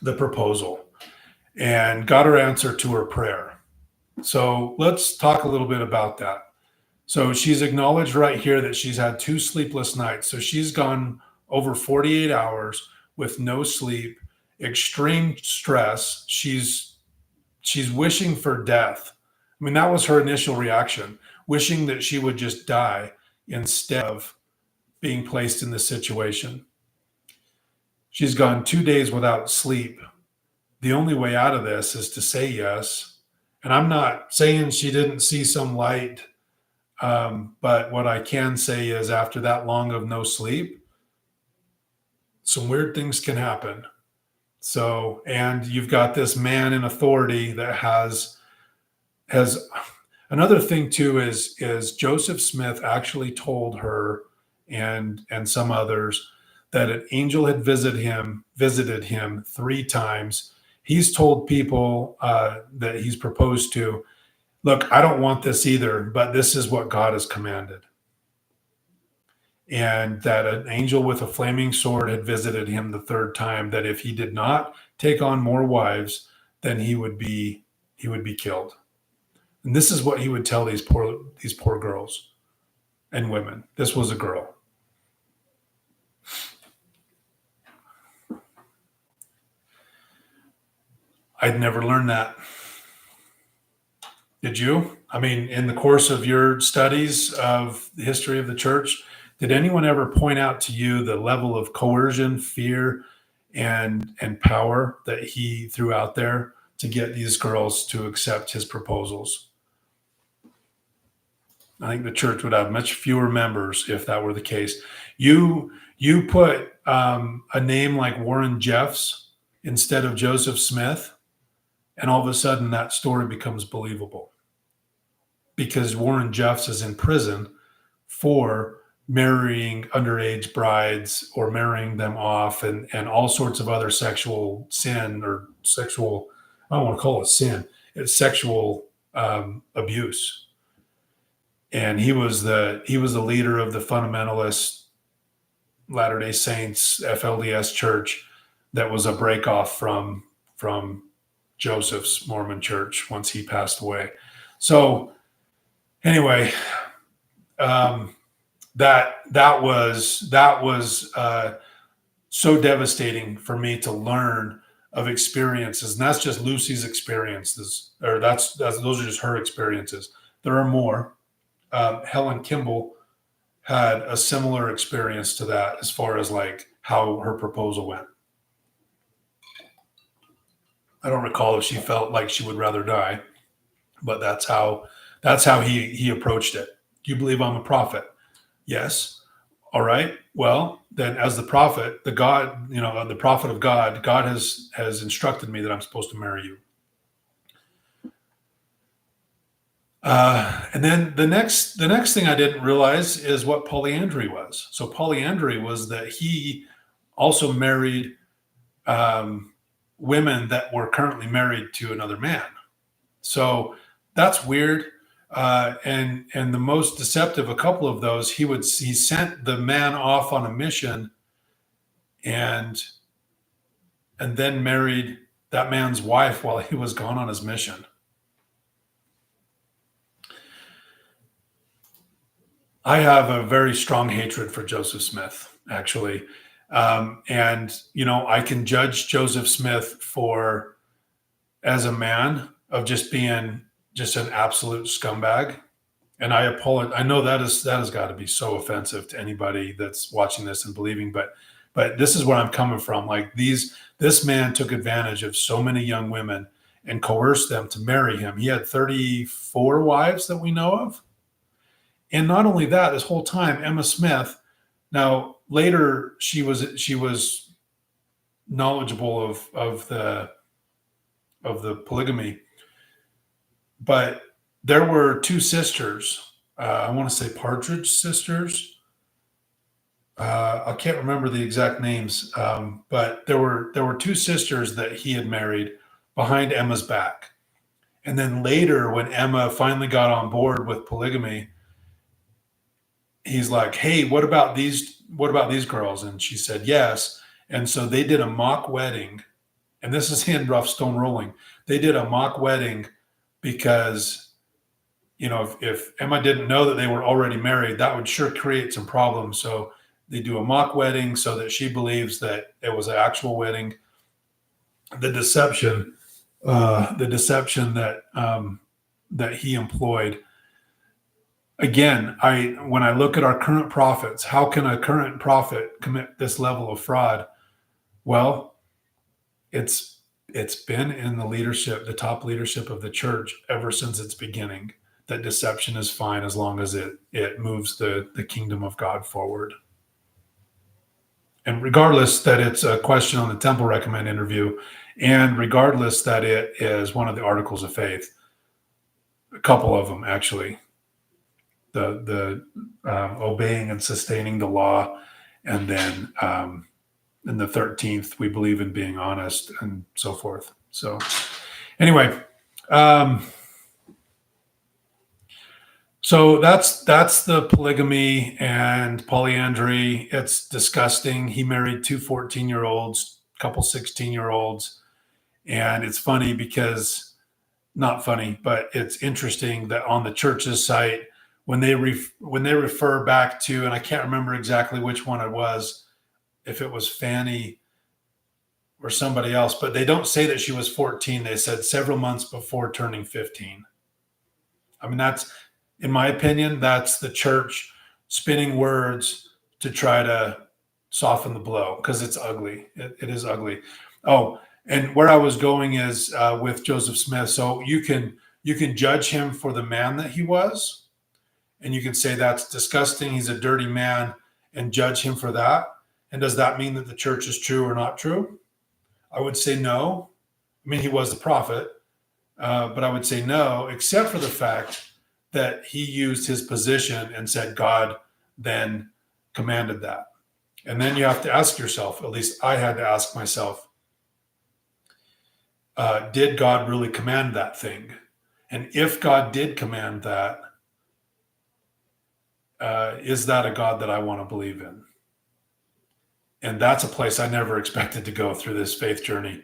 A: proposal and got her answer to her prayer. So let's talk a little bit about that. So she's acknowledged right here that she's had 2 sleepless nights. So she's gone over 48 hours with no sleep, extreme stress. She's wishing for death. I mean, that was her initial reaction, wishing that she would just die instead of being placed in this situation. She's gone 2 days without sleep. The only way out of this is to say yes. And I'm not saying she didn't see some light, but what I can say is after that long of no sleep, some weird things can happen. So, and you've got this man in authority that has another thing too is Joseph Smith actually told her and some others that an angel had visited him 3 times. He's told people that he's proposed to, look, I don't want this either, but this is what God has commanded. And that an angel with a flaming sword had visited him the 3rd time, that if he did not take on more wives, then he would be killed. And this is what he would tell these poor girls and women. This was a girl. I'd never learned that. Did you? I mean, in the course of your studies of the history of the church, did anyone ever point out to you the level of coercion, fear, and power that he threw out there to get these girls to accept his proposals? I think the church would have much fewer members if that were the case. You put a name like Warren Jeffs instead of Joseph Smith, and all of a sudden that story becomes believable because Warren Jeffs is in prison for marrying underage brides or marrying them off and all sorts of other sexual sin or sexual, I don't want to call it sin, it's sexual abuse. And he was the leader of the fundamentalist Latter-day Saints FLDS church that was a break off from Joseph's Mormon church once he passed away. So anyway, that was so devastating for me to learn of experiences, and that's just Lucy's experiences, or those are just her experiences. There are more. Helen Kimball had a similar experience to that as far as like how her proposal went. I don't recall if she felt like she would rather die, but that's how he approached it. Do you believe I'm a prophet? Yes. All right. Well, then as the prophet, the prophet of God, God has instructed me that I'm supposed to marry you. And then the next thing I didn't realize is what polyandry was. So polyandry was that he also married women that were currently married to another man. So that's weird. And the most deceptive, a couple of those, he sent the man off on a mission and then married that man's wife while he was gone on his mission. I have a very strong hatred for Joseph Smith, actually. And, I can judge Joseph Smith as a man of just being just an absolute scumbag. And I apologize. I know that has got to be so offensive to anybody that's watching this and believing, but this is where I'm coming from. Like this man took advantage of so many young women and coerced them to marry him. He had 34 wives that we know of. And not only that, this whole time, Emma Smith, now later she was knowledgeable of the polygamy, but there were two sisters. I want to say Partridge sisters. I can't remember the exact names, but there were two sisters that he had married behind Emma's back. And then later, when Emma finally got on board with polygamy, he's like, "Hey, what about these girls?" And she said yes. And so they did a mock wedding, and this is in Rough Stone Rolling. They did a mock wedding because, if Emma didn't know that they were already married, that would sure create some problems. So they do a mock wedding so that she believes that it was an actual wedding. The deception that he employed. Again, when I look at our current prophets, how can a current prophet commit this level of fraud? Well, it's been in the top leadership of the church ever since its beginning, that deception is fine as long as it moves the kingdom of God forward. And regardless that it's a question on the Temple Recommend interview, and regardless that it is one of the articles of faith, a couple of them actually, the obeying and sustaining the law, and then in the 13th, we believe in being honest and so forth. So anyway, so that's the polygamy and polyandry. It's disgusting. He married two 14-year-olds, a couple 16-year-olds. And it's funny because, not funny, but it's interesting that on the church's site, when they refer back to, and I can't remember exactly which one it was, if it was Fanny or somebody else, but they don't say that she was 14. They said several months before turning 15. I mean, that's, in my opinion, that's the church spinning words to try to soften the blow, because it's ugly. It is ugly. Oh, and where I was going is with Joseph Smith. So you can judge him for the man that he was, and you can say that's disgusting, he's a dirty man, and judge him for that. And does that mean that the church is true or not true? I would say no. I mean, he was the prophet, but I would say no, except for the fact that he used his position and said God then commanded that. And then you have to ask yourself, at least I had to ask myself, did God really command that thing? And if God did command that, is that a God that I want to believe in? And that's a place I never expected to go through this faith journey,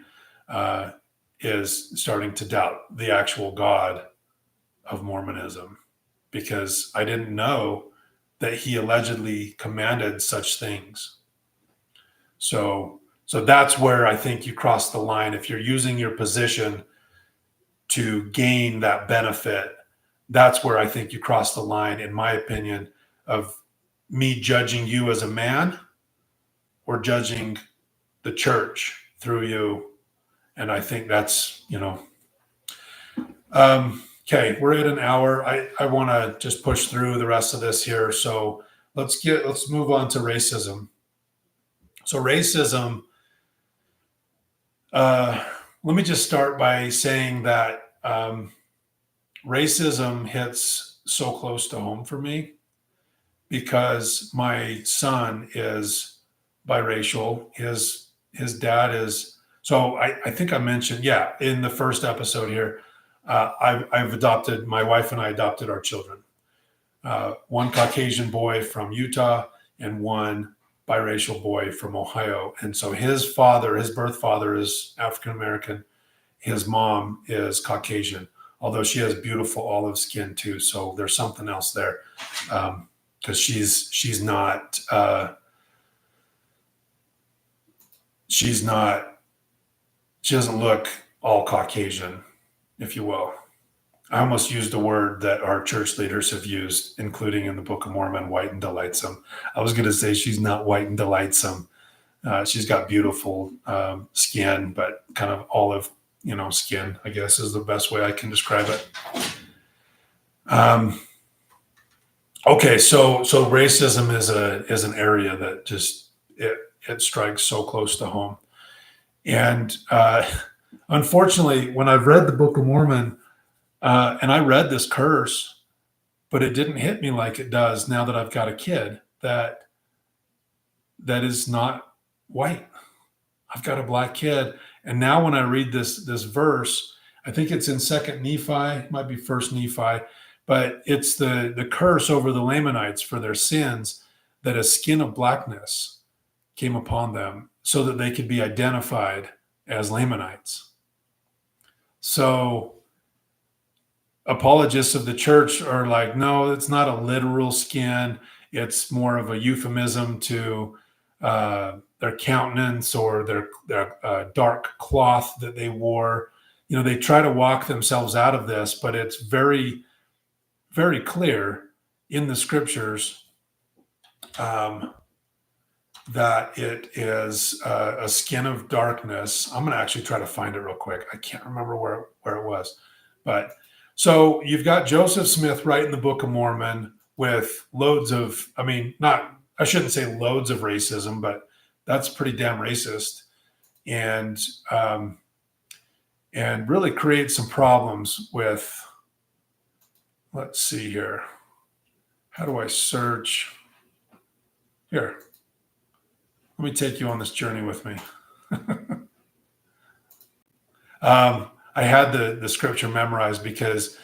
A: is starting to doubt the actual God of Mormonism because I didn't know that he allegedly commanded such things. So that's where I think you cross the line. If you're using your position to gain that benefit, that's where I think you cross the line, in my opinion, of me judging you as a man or judging the church through you. And I think that's, okay, we're at an hour. I want to just push through the rest of this here. So let's move on to racism. So racism, let me just start by saying that racism hits so close to home for me because my son is biracial. His dad is, so I think I mentioned, in the first episode here, I've adopted, my wife and I adopted our children. One Caucasian boy from Utah and one biracial boy from Ohio. And so his birth father is African-American. His mom is Caucasian, although she has beautiful olive skin too. So there's something else there. Because she doesn't look all Caucasian, if you will. I almost used a word that our church leaders have used, including in the Book of Mormon, white and delightsome. I was going to say she's not white and delightsome. She's got beautiful skin, but kind of olive, skin, I guess is the best way I can describe it. Okay, so racism is an area that just it strikes so close to home, and unfortunately, when I've read the Book of Mormon, and I read this curse, but it didn't hit me like it does now that I've got a kid that is not white. I've got a black kid, and now when I read this verse, I think it's in Second Nephi, it might be First Nephi. But it's the curse over the Lamanites for their sins, that a skin of blackness came upon them so that they could be identified as Lamanites. So apologists of the church are like, no, it's not a literal skin. It's more of a euphemism to their countenance or their dark cloth that they wore. They try to walk themselves out of this, but it's very, very clear in the scriptures that it is a skin of darkness. I'm going to actually try to find it real quick. I can't remember where it was. But so you've got Joseph Smith writing the Book of Mormon with loads of, I shouldn't say loads of racism, but that's pretty damn racist. And really create some problems with, let's see here. How do I search? Here. Let me take you on this journey with me. I had the scripture memorized because,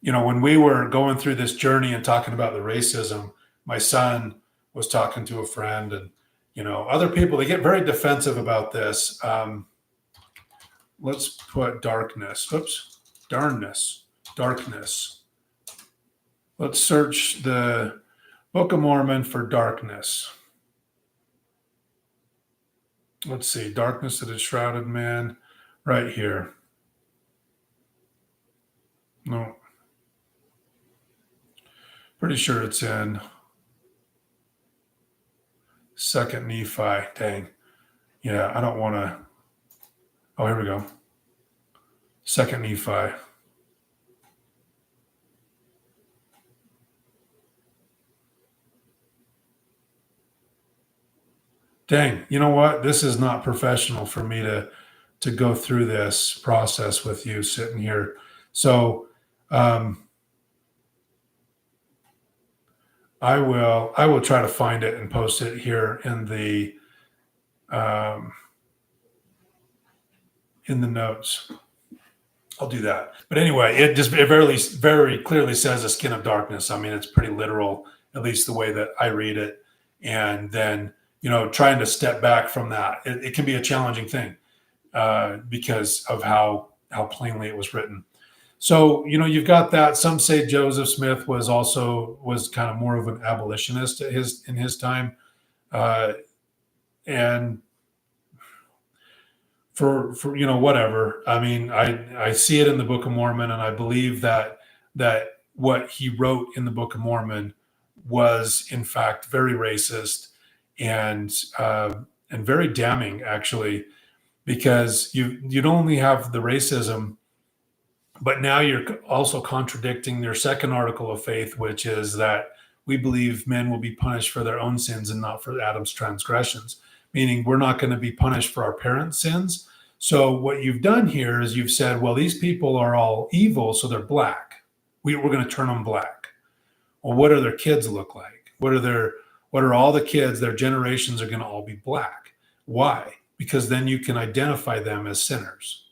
A: when we were going through this journey and talking about the racism, my son was talking to a friend and, other people, they get very defensive about this. Let's put darkness. Oops. Darkness. Let's search the Book of Mormon for darkness. Let's see. Darkness that is shrouded man. Right here. No. Pretty sure it's in Second Nephi. Dang. Yeah, I don't want to. Oh, here we go. Second Nephi. Dang, you know what? This is not professional for me to go through this process with you sitting here. So I will try to find it and post it here in the notes. I'll do that. But anyway, it very, very clearly says a skin of darkness. It's pretty literal, at least the way that I read it. And then, trying to step back from that, it can be a challenging thing because of how plainly it was written. So, you've got that. Some say Joseph Smith was kind of more of an abolitionist in his time. Uh, and for whatever. I mean, I see it in the Book of Mormon, and I believe that what he wrote in the Book of Mormon was in fact very racist and very damning, actually, because you'd only have the racism, but now you're also contradicting their second article of faith, which is that we believe men will be punished for their own sins and not for Adam's transgressions, meaning we're not going to be punished for our parents' sins. So what you've done here is you've said, well, these people are all evil, so they're black. We're going to turn them black. Well, what do their kids look like? What are all the kids? Their generations are going to all be black. Why? Because then you can identify them as sinners.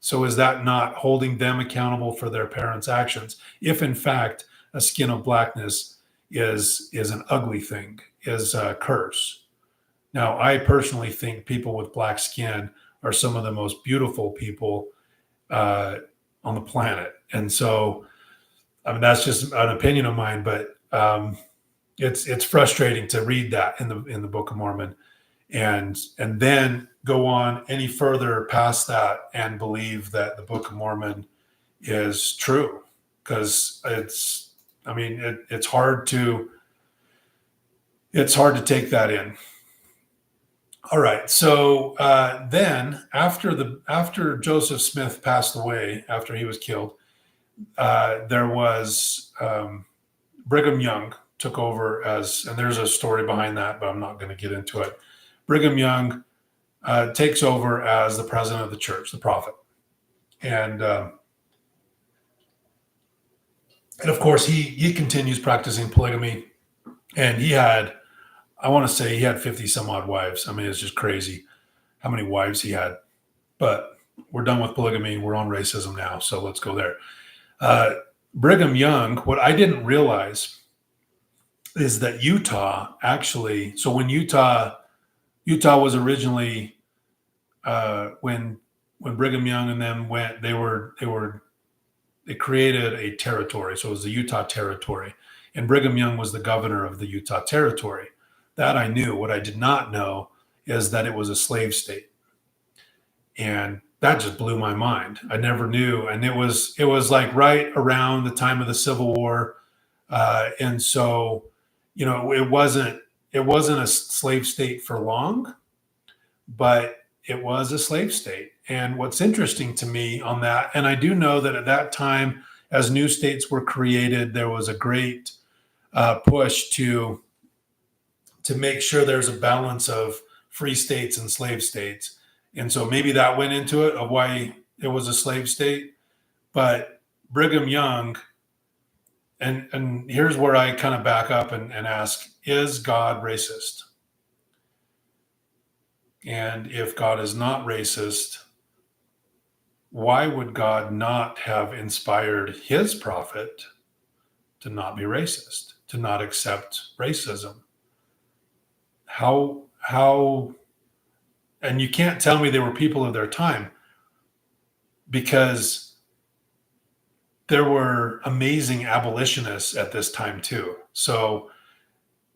A: So is that not holding them accountable for their parents' actions? If in fact a skin of blackness is an ugly thing, is a curse. Now, I personally think people with black skin are some of the most beautiful people on the planet, and so I mean that's just an opinion of mine. But it's frustrating to read that in the Book of Mormon, and then go on any further past that and believe that the Book of Mormon is true, because it's hard to take that in. All right, so then after Joseph Smith passed away, after he was killed, there was Brigham Young took over and there's a story behind that, but I'm not going to get into it. Brigham Young takes over as the president of the church, the prophet. And of course, he continues practicing polygamy. And I want to say he had 50 some odd wives. I mean, it's just crazy how many wives he had. But we're done with polygamy. We're on racism now. So let's go there. Brigham Young, what I didn't realize is that Utah actually, so when Utah was originally, when Brigham Young and them went, they created a territory. So it was the Utah Territory, and Brigham Young was the governor of the Utah Territory. That I knew. What I did not know is that it was a slave state, and that just blew my mind. I never knew, and it was like right around the time of the Civil War, and so it wasn't a slave state for long, but it was a slave state. And what's interesting to me on that, and I do know that at that time, as new states were created, there was a great push to make sure there's a balance of free states and slave states. And so maybe that went into it, of why it was a slave state. But Brigham Young, and here's where I kind of back up and ask, is God racist? And if God is not racist, why would God not have inspired his prophet to not be racist, to not accept racism? How, and you can't tell me they were people of their time, because there were amazing abolitionists at this time too. So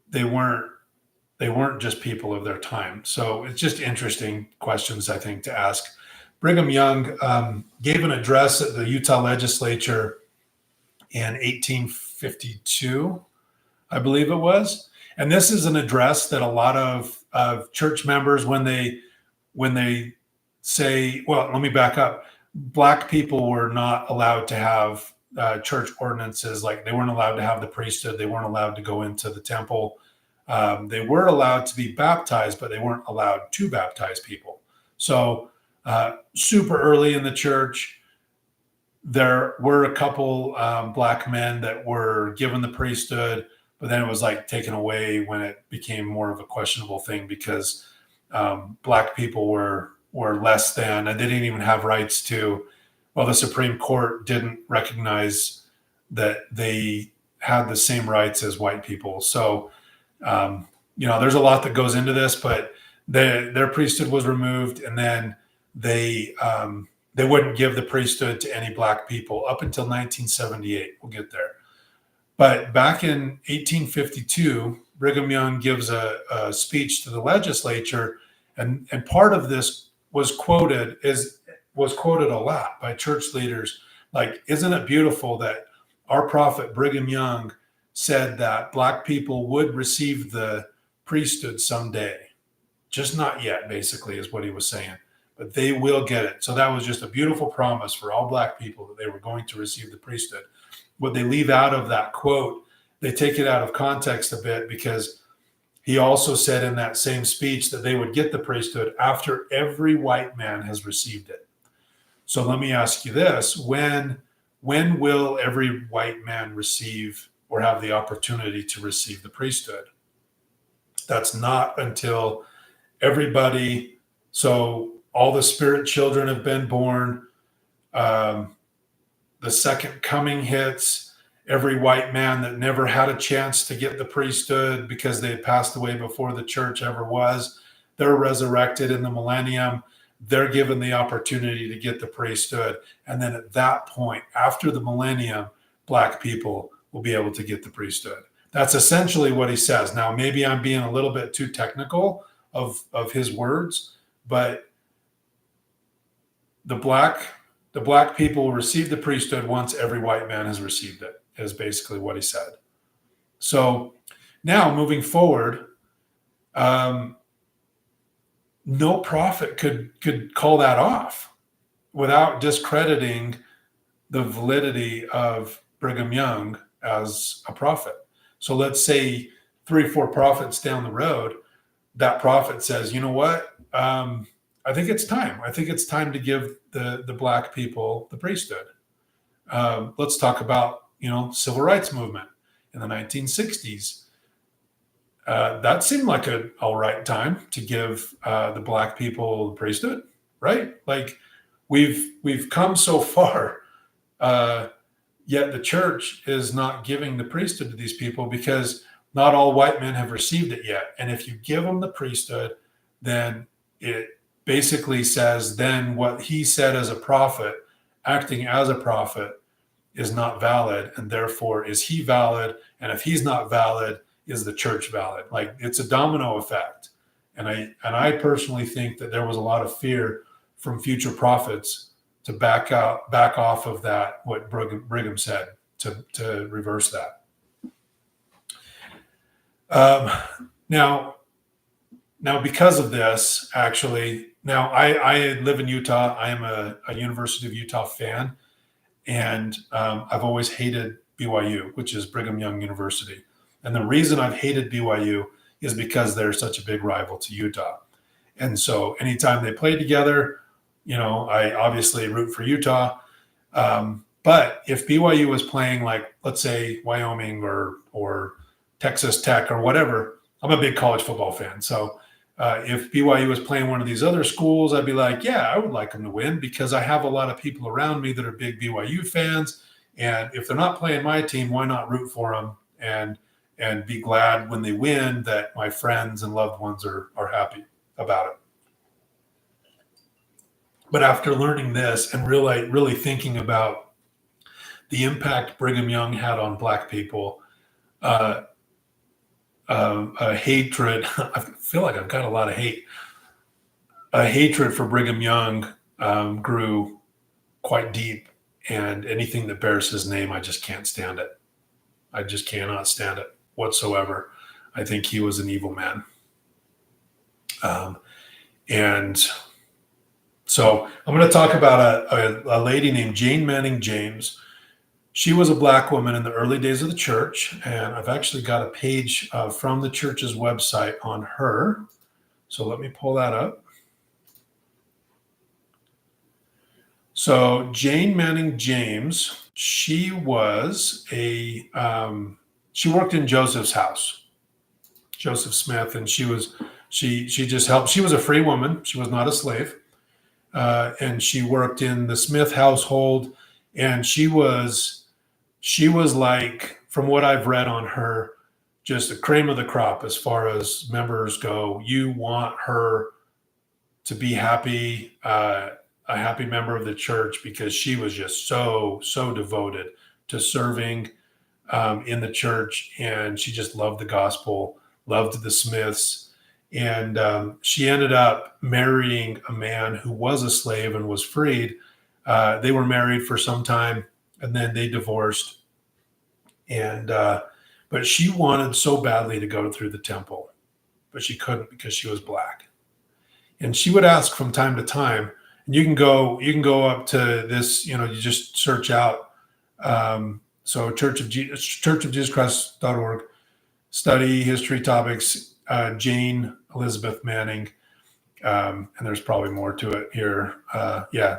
A: they weren't just people of their time. So it's just interesting questions, I think, to ask. Brigham Young gave an address at the Utah legislature in 1852, I believe it was. And this is an address that a lot of church members, when they say, well, let me back up. Black people were not allowed to have church ordinances. Like, they weren't allowed to have the priesthood. They weren't allowed to go into the temple. They were allowed to be baptized, but they weren't allowed to baptize people. So super early in the church, there were a couple black men that were given the priesthood, but then it was like taken away when it became more of a questionable thing, because black people were less than, and they didn't even have rights to, well, the Supreme Court didn't recognize that they had the same rights as white people. So, there's a lot that goes into this, but their priesthood was removed, and then they they wouldn't give the priesthood to any black people up until 1978. We'll get there. But back in 1852, Brigham Young gives a speech to the legislature, and part of this was quoted a lot by church leaders. Like, isn't it beautiful that our prophet Brigham Young said that black people would receive the priesthood someday, just not yet, basically, is what he was saying, but they will get it. So that was just a beautiful promise for all black people that they were going to receive the priesthood. What they leave out of that quote, they take it out of context a bit, because he also said in that same speech that they would get the priesthood after every white man has received it. So let me ask you this: when will every white man receive or have the opportunity to receive the priesthood? That's not until everybody, so all the spirit children have been born, the second coming hits, every white man that never had a chance to get the priesthood because they had passed away before the church ever was, they're resurrected in the millennium. They're given the opportunity to get the priesthood. And then at that point, after the millennium, black people will be able to get the priesthood. That's essentially what he says. Now, maybe I'm being a little bit too technical of his words, but the black people will receive the priesthood once every white man has received it, is basically what he said. So now moving forward, no prophet could call that off without discrediting the validity of Brigham Young as a prophet. So let's say 3 or 4 prophets down the road, that prophet says, you know what? I think it's time. I think it's time to give the black people the priesthood. Let's talk about, civil rights movement in the 1960s. That seemed like an all right time to give the black people the priesthood, right? Like, we've come so far, yet the church is not giving the priesthood to these people because not all white men have received it yet. And if you give them the priesthood, then it basically says then what he said as a prophet, acting as a prophet, is not valid, and therefore is he valid? And if he's not valid, is the church valid? Like, it's a domino effect. And I personally think that there was a lot of fear from future prophets to back off of that, what Brigham said, to reverse that. Now, because of this, actually, now I live in Utah. I am a University of Utah fan, and I've always hated BYU, which is Brigham Young University. And the reason I've hated BYU is because they're such a big rival to Utah. And so anytime they play together, I obviously root for Utah. But if BYU was playing, like, let's say Wyoming or Texas Tech or whatever, I'm a big college football fan. So if BYU was playing one of these other schools, I'd be like, yeah, I would like them to win because I have a lot of people around me that are big BYU fans. And if they're not playing my team, why not root for them and be glad when they win that my friends and loved ones are happy about it. But after learning this and really thinking about the impact Brigham Young had on black people, a hatred, I feel like I've got a lot of hate. A hatred for Brigham Young grew quite deep, and anything that bears his name, I just can't stand it. I just cannot stand it whatsoever. I think he was an evil man. And so I'm going to talk about a lady named Jane Manning James. She was a black woman in the early days of the church, and I've actually got a page from the church's website on her. So let me pull that up. So Jane Manning James, she was she worked in Joseph's house, Joseph Smith, and she just helped. She was a free woman. She was not a slave. And she worked in the Smith household, and she was like, from what I've read on her, just the cream of the crop as far as members go. You want her to be happy. a happy member of the church because she was just so devoted to serving in the church, and she just loved the gospel, loved the Smiths, and she ended up marrying a man who was a slave and was freed. They were married for some time, and then they divorced. And but she wanted so badly to go through the temple, but she couldn't because she was black. And she would ask from time to time. And you can go up to this. You just search out. So churchofjesuschrist.org, study history topics, Jane Elizabeth Manning, and there's probably more to it here.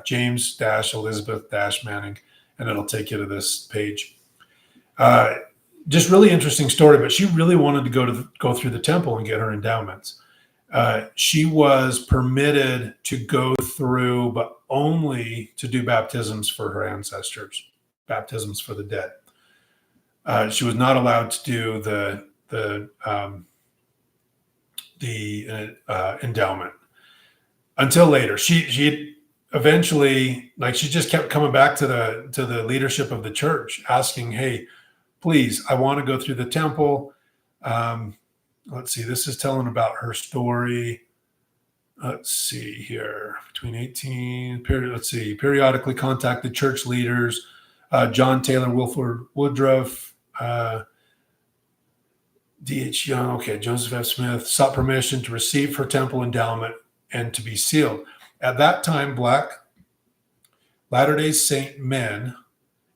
A: James Elizabeth Manning, and it'll take you to this page. Just really interesting story, but she really wanted to go through the temple and get her endowments. She was permitted to go through, but only to do baptisms for her ancestors, baptisms for the dead. She was not allowed to do the endowment until later. She eventually, she just kept coming back to the leadership of the church, asking, "Hey, please, I want to go through the temple." Let's see. This is telling about her story. Let's see here. Between 18 period. Let's see. Periodically contacted church leaders. John Taylor, Wilford Woodruff, D.H. Young, okay, Joseph F. Smith, sought permission to receive her temple endowment and to be sealed. At that time, Black Latter-day Saint men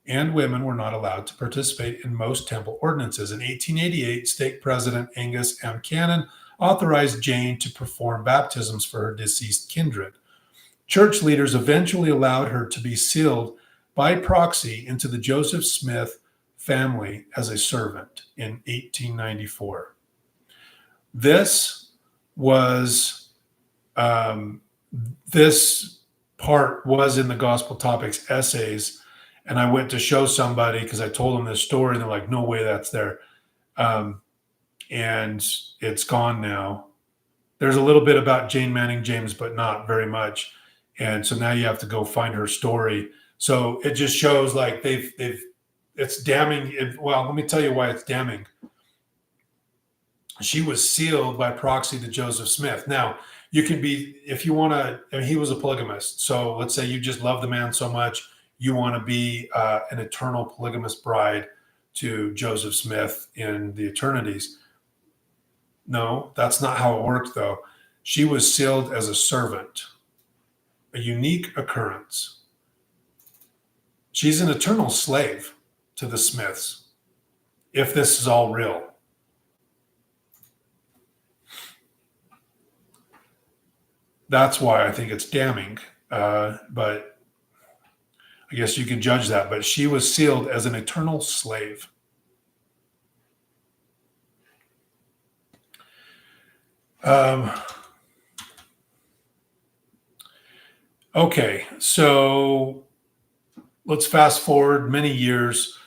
A: and women were not allowed to participate in most temple ordinances. In 1888, Stake President Angus M. Cannon authorized Jane to perform baptisms for her deceased kindred. Church leaders eventually allowed her to be sealed by proxy into the Joseph Smith family as a servant in 1894. This was this part was in the Gospel Topics essays, and I went to show somebody because I told them this story, and they're like, "No way, that's there," and it's gone now. There's a little bit about Jane Manning James, but not very much, and so now you have to go find her story. So it just shows like it's damning. Well, let me tell you why it's damning. She was sealed by proxy to Joseph Smith. Now, you can be, if you want to, I mean, he was a polygamist. So let's say you just love the man so much, you want to be an eternal polygamous bride to Joseph Smith in the eternities. No, that's not how it worked, though. She was sealed as a servant, a unique occurrence. She's an eternal slave to the Smiths, if this is all real. That's why I think it's damning, but I guess you can judge that. But she was sealed as an eternal slave. Okay, so let's fast forward many years.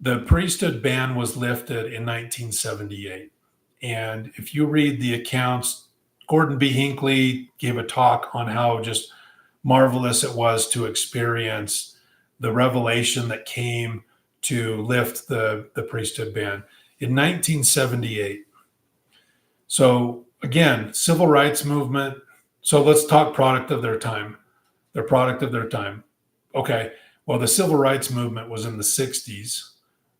A: The priesthood ban was lifted in 1978. And if you read the accounts, Gordon B. Hinckley gave a talk on how just marvelous it was to experience the revelation that came to lift the priesthood ban in 1978. So again, civil rights movement. So let's talk product of their time. They're product of their time. Okay. Well, the civil rights movement was in the 60s,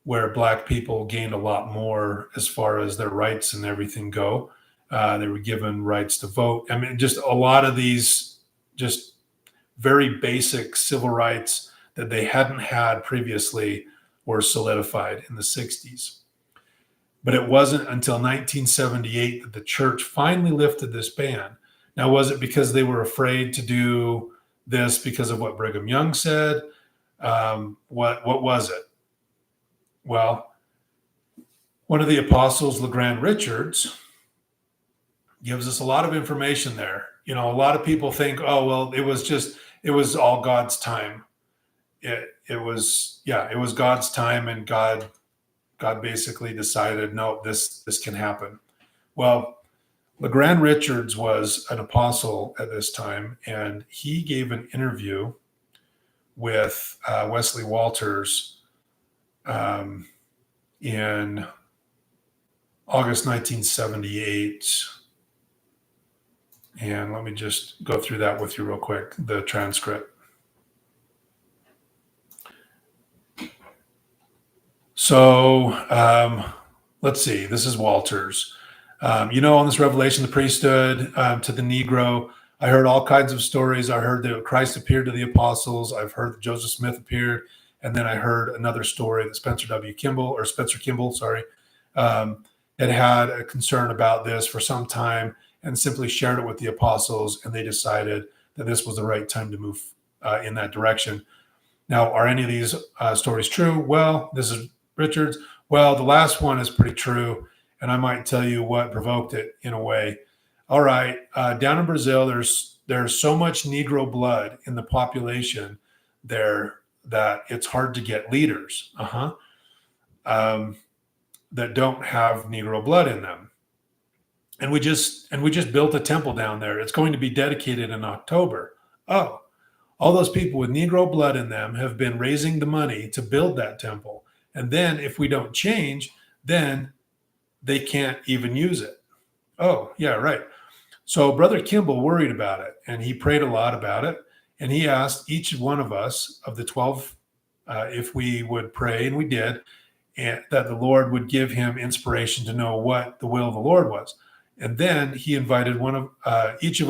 A: where Black people gained a lot more as far as their rights and everything go. They were given rights to vote. I mean, just a lot of these just very basic civil rights that they hadn't had previously were solidified in the 60s. But it wasn't until 1978 that the church finally lifted this ban. Now, was it because they were afraid to do this because of what Brigham Young said? What was it? Well, one of the apostles, LeGrand Richards, gives us a lot of information there. You know, a lot of people think, oh, well, it was all God's time. It was God's time, and God basically decided, no, this can happen. Well, LeGrand Richards was an apostle at this time, and he gave an interview with Wesley Walters in August 1978. And let me just go through that with you real quick, the transcript. So let's see. This is Walters. On this revelation, the priesthood to the Negro, I heard all kinds of stories. I heard that Christ appeared to the apostles. I've heard that Joseph Smith appeared. And then I heard another story that Spencer Kimball, had a concern about this for some time and simply shared it with the apostles. And they decided that this was the right time to move in that direction. Now, are any of these stories true? Well, this is Richards. Well, the last one is pretty true. And I might tell you what provoked it in a way. All right, down in Brazil, there's so much Negro blood in the population there that it's hard to get leaders that don't have Negro blood in them. And we just built a temple down there. It's going to be dedicated in October. Oh, all those people with Negro blood in them have been raising the money to build that temple. And then if we don't change, then they can't even use it. Oh, yeah, right. So Brother Kimball worried about it, and he prayed a lot about it. And he asked each one of us, of the 12, if we would pray, and we did, and that the Lord would give him inspiration to know what the will of the Lord was. And then he invited each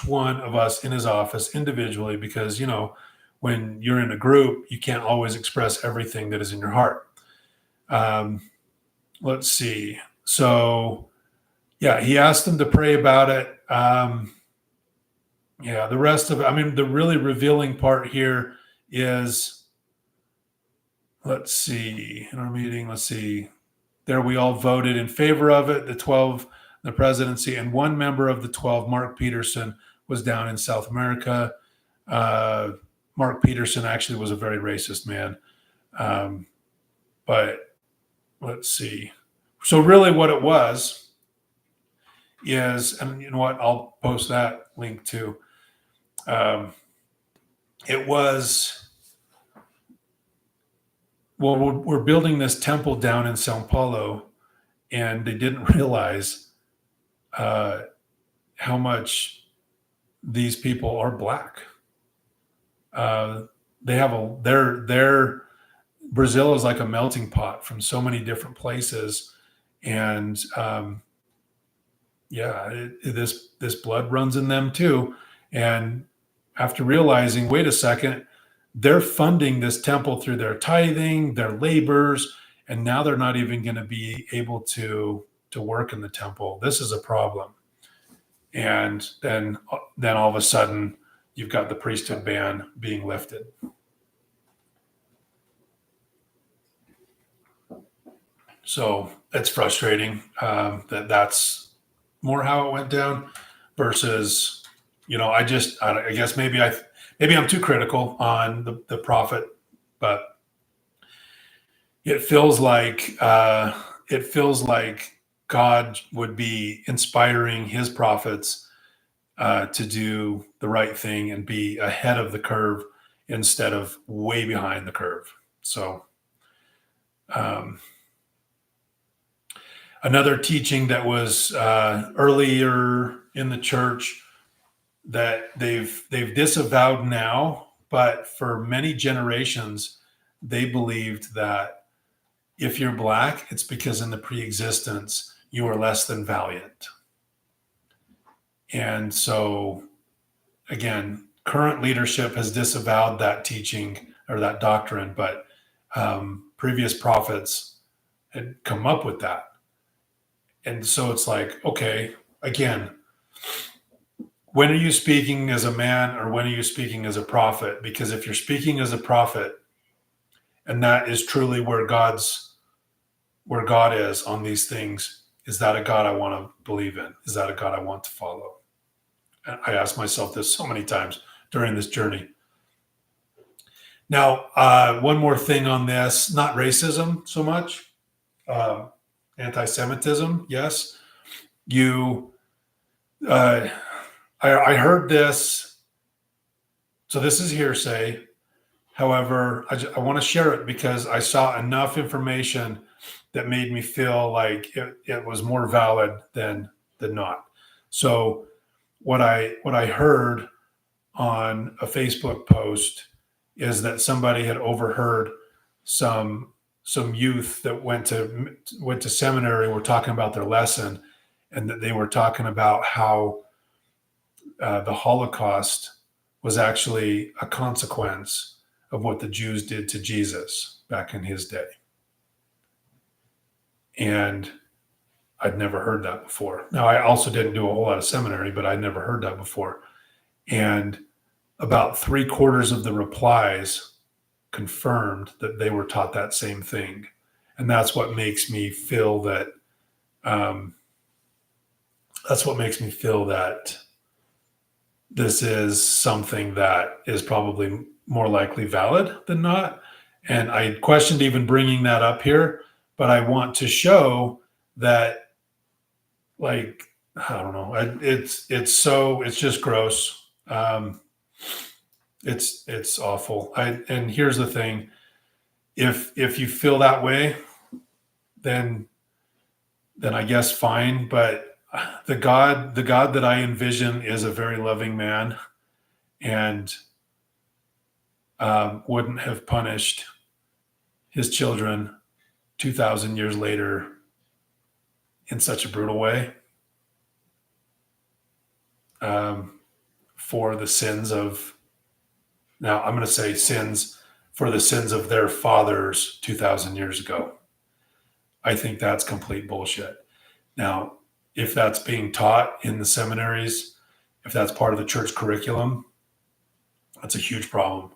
A: one of us in his office individually, because, when you're in a group, you can't always express everything that is in your heart. Let's see. So, yeah, he asked them to pray about it. The rest of it, the really revealing part here is, let's see, in our meeting, there we all voted in favor of it, the 12, the presidency, and one member of the 12, Mark Peterson, was down in South America. Mark Peterson actually was a very racist man. But let's see. So really what it was is, and you know what, I'll post that link too. It was, well, we're building this temple down in Sao Paulo, and they didn't realize how much these people are black. They have their Brazil is like a melting pot from so many different places, and this blood runs in them too. And after realizing, wait a second, they're funding this temple through their tithing, their labors, and now they're not even going to be able to work in the temple. This is a problem. And then all of a sudden, you've got the priesthood ban being lifted. So it's frustrating that's more how it went down versus, I guess maybe I'm too critical on the prophet, but it feels like God would be inspiring his prophets to do the right thing and be ahead of the curve instead of way behind the curve. So another teaching that was earlier in the church that they've disavowed now, but for many generations, they believed that if you're black, it's because in the pre-existence, you are less than valiant. And so, again, current leadership has disavowed that teaching or that doctrine, but previous prophets had come up with that. And so it's like, okay, again, when are you speaking as a man or when are you speaking as a prophet? Because if you're speaking as a prophet, and that is truly where God is on these things, is that a God I want to believe in? Is that a God I want to follow? And I ask myself this so many times during this journey. Now, one more thing on this, not racism so much. anti-Semitism. Yes, you. Uh, I heard this, so this is hearsay. However, I want to share it because I saw enough information that made me feel like it was more valid than not. So what I heard on a Facebook post is that somebody had overheard some some youth that went to seminary were talking about their lesson, and that they were talking about how the Holocaust was actually a consequence of what the Jews did to Jesus back in his day. And I'd never heard that before. Now, I also didn't do a whole lot of seminary, but I'd never heard that before. And about three-quarters of the replies confirmed that they were taught that same thing. And that's what makes me feel that um, this is something that is probably more likely valid than not. And I questioned even bringing that up here, but I want to show that, like, I don't know, it's just gross. It's awful. And here's the thing: if you feel that way, then I guess fine. But the God that I envision is a very loving man, and wouldn't have punished his children 2,000 years later in such a brutal way, for the sins of, now I'm going to say sins, for the sins of their fathers 2,000 years ago. I think that's complete bullshit. Now, if that's being taught in the seminaries, if that's part of the church curriculum, that's a huge problem.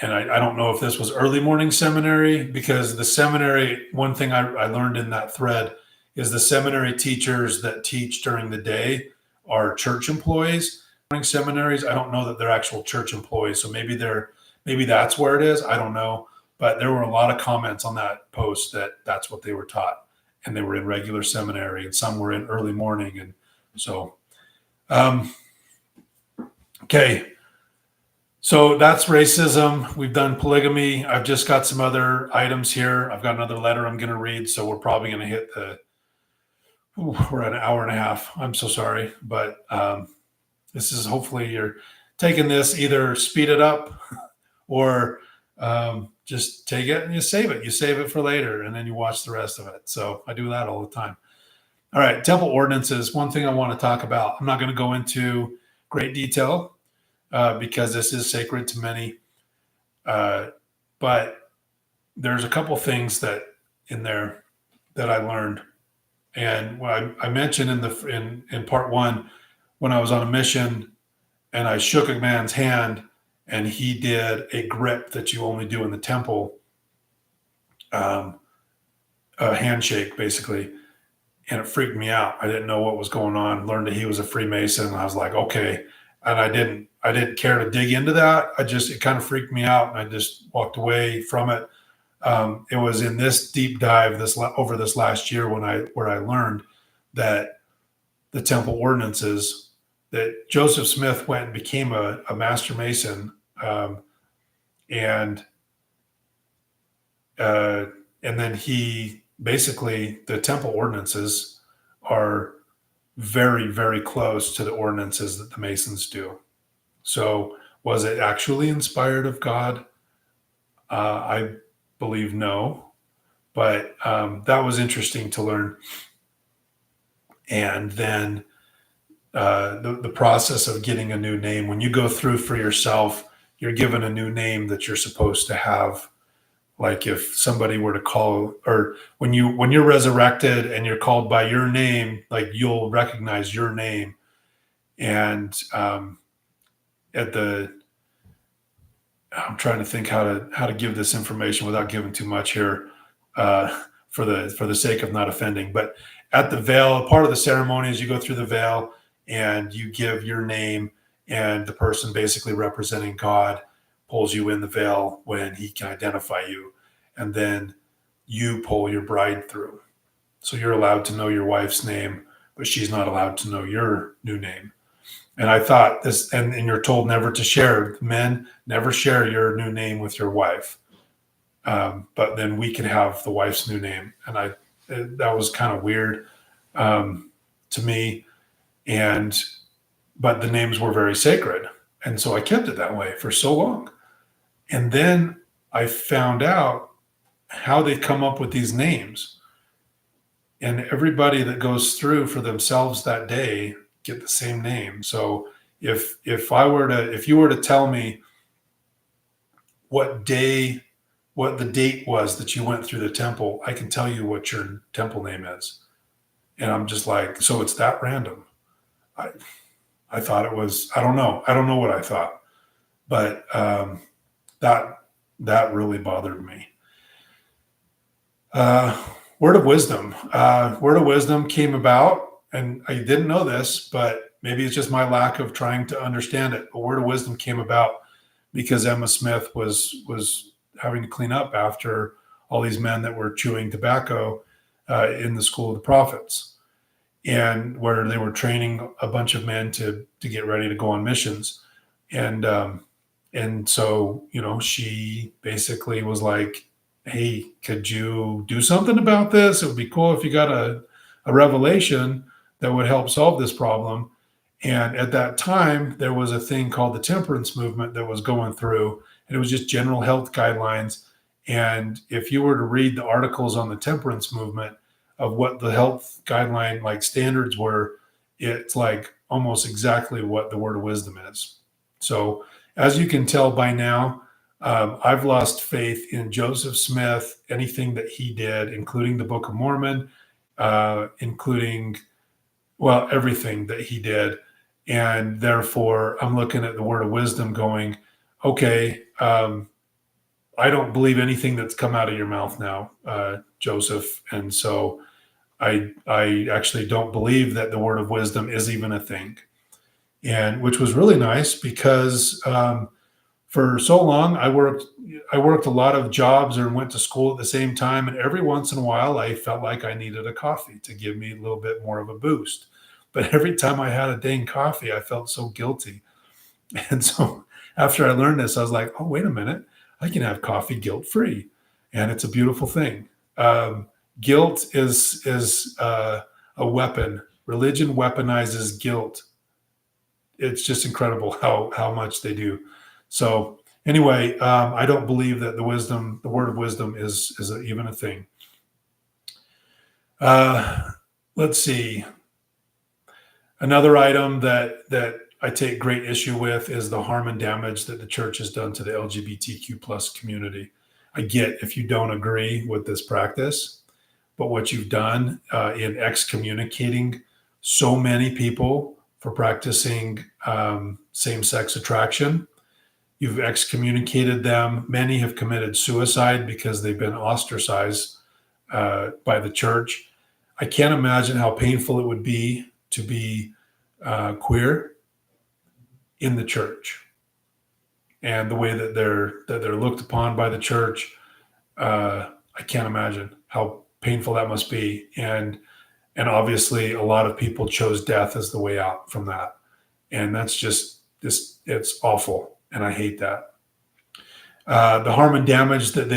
A: And I don't know if this was early morning seminary, because the seminary, one thing I learned in that thread is the seminary teachers that teach during the day are church employees. Morning seminaries, I don't know that they're actual church employees. So maybe that's where it is. I don't know. But there were a lot of comments on that post that that's what they were taught. And they were in regular seminary, and some were in early morning. And so, okay. So that's racism. We've done polygamy. I've just got some other items here. I've got another letter I'm going to read. So we're probably going to hit we're at an hour and a half. I'm so sorry. But this is, hopefully you're taking this, either speed it up or just take it and you save it. You save it for later, and then you watch the rest of it. So I do that all the time. All right. Temple ordinances. One thing I want to talk about. I'm not going to go into great detail, because this is sacred to many. But there's a couple things that in there that I learned. And what I mentioned in part one, when I was on a mission and I shook a man's hand and he did a grip that you only do in the temple, a handshake basically. And it freaked me out. I didn't know what was going on. Learned that he was a Freemason. And I was like, okay. And I didn't care to dig into that. It kind of freaked me out, and I just walked away from it. It was in this deep dive over this last year where I learned that the temple ordinances, that Joseph Smith went and became a master mason, and then he basically, the temple ordinances are very, very close to the ordinances that the Masons do. So was it actually inspired of God? I believe no, but that was interesting to learn. And then the process of getting a new name. When you go through for yourself, you're given a new name that you're supposed to have. Like if somebody were to call, or when you're resurrected and you're called by your name, like you'll recognize your name. And I'm trying to think how to give this information without giving too much here, for the sake of not offending. But at the veil, part of the ceremony is you go through the veil and you give your name, and the person basically representing God pulls you in the veil when he can identify you, and then you pull your bride through. So you're allowed to know your wife's name, but she's not allowed to know your new name. And I thought this, and you're told never to share. Men, never share your new name with your wife. But then we can have the wife's new name. And that was kind of weird to me. But the names were very sacred. And so I kept it that way for so long. And then I found out how they come up with these names. And everybody that goes through for themselves that day get the same name. So if you were to tell me what the date was that you went through the temple, I can tell you what your temple name is. And I'm just like, so it's that random. I thought it was, I don't know what I thought, but that really bothered me. Word of wisdom. Word of wisdom came about, and I didn't know this, but maybe it's just my lack of trying to understand it. But word of wisdom came about because Emma Smith was having to clean up after all these men that were chewing tobacco in the school of the prophets, and where they were training a bunch of men to get ready to go on missions. And so, she basically was like, hey, could you do something about this? It would be cool if you got a revelation that would help solve this problem. And at that time, there was a thing called the temperance movement that was going through, and it was just general health guidelines. And if you were to read the articles on the temperance movement of what the health guideline like standards were, it's like almost exactly what the word of wisdom is. So as you can tell by now, I've lost faith in Joseph Smith, anything that he did, including the Book of Mormon, including, everything that he did. And therefore, I'm looking at the word of wisdom going, okay, I don't believe anything that's come out of your mouth now, Joseph. And so I actually don't believe that the word of wisdom is even a thing. And which was really nice because for so long I worked a lot of jobs or went to school at the same time, and every once in a while I felt like I needed a coffee to give me a little bit more of a boost. But every time I had a dang coffee, I felt so guilty. And so after I learned this, I was like, oh, wait a minute, I can have coffee guilt-free, and it's a beautiful thing. Guilt is a weapon. Religion weaponizes guilt. It's just incredible how much they do. So anyway, I don't believe that the word of wisdom is even a thing. Let's see. Another item that I take great issue with is the harm and damage that the church has done to the LGBTQ plus community. I get if you don't agree with this practice, but what you've done in excommunicating so many people for practicing same-sex attraction, you've excommunicated them. Many have committed suicide because they've been ostracized by the church. I can't imagine how painful it would be to be queer in the church, and the way that they're looked upon by the church. I can't imagine how painful that must be, and obviously a lot of people chose death as the way out from that, and that's just it's awful, and I hate that. The harm and damage that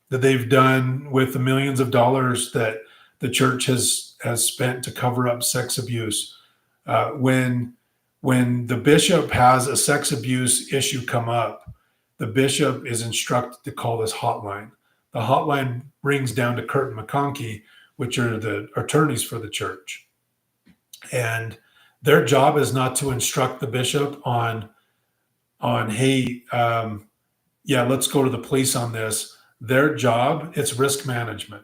A: they've done with the millions of dollars that the church has spent to cover up sex abuse. When the bishop has a sex abuse issue come up, the bishop is instructed to call this hotline. The hotline brings down to Kurt and McConkie, which are the attorneys for the church. And their job is not to instruct the bishop on hey, let's go to the police on this. Their job, it's risk management.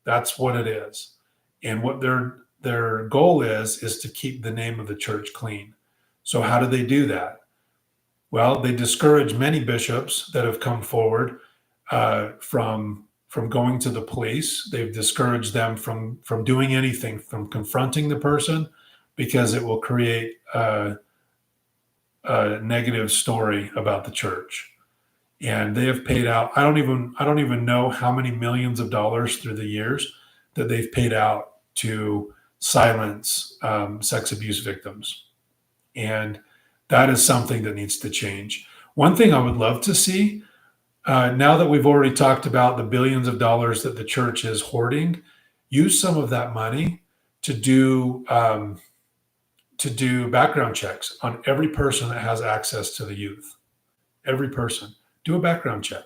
A: That's what it is. And what their goal is to keep the name of the church clean. So how do they do that? Well, they discourage many bishops that have come forward from going to the police. They've discouraged them from doing anything, from confronting the person, because it will create a negative story about the church. And they have paid out, I don't even know how many millions of dollars through the years that they've paid out to silence sex abuse victims. And that is something that needs to change. One thing I would love to see, now that we've already talked about the billions of dollars that the church is hoarding, use some of that money to do background checks on every person that has access to the youth. Every person, do a background check.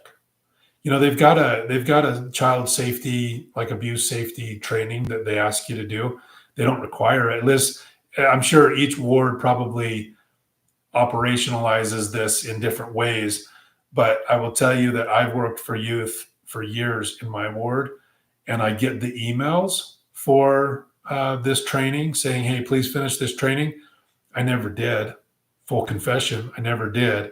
A: They've got a child safety, like abuse safety training that they ask you to do. They don't require it. Liz, I'm sure each ward probably operationalizes this in different ways, but I will tell you that I've worked for youth for years in my ward, and I get the emails for this training saying, hey, please finish this training. I never did. Full confession, I never did.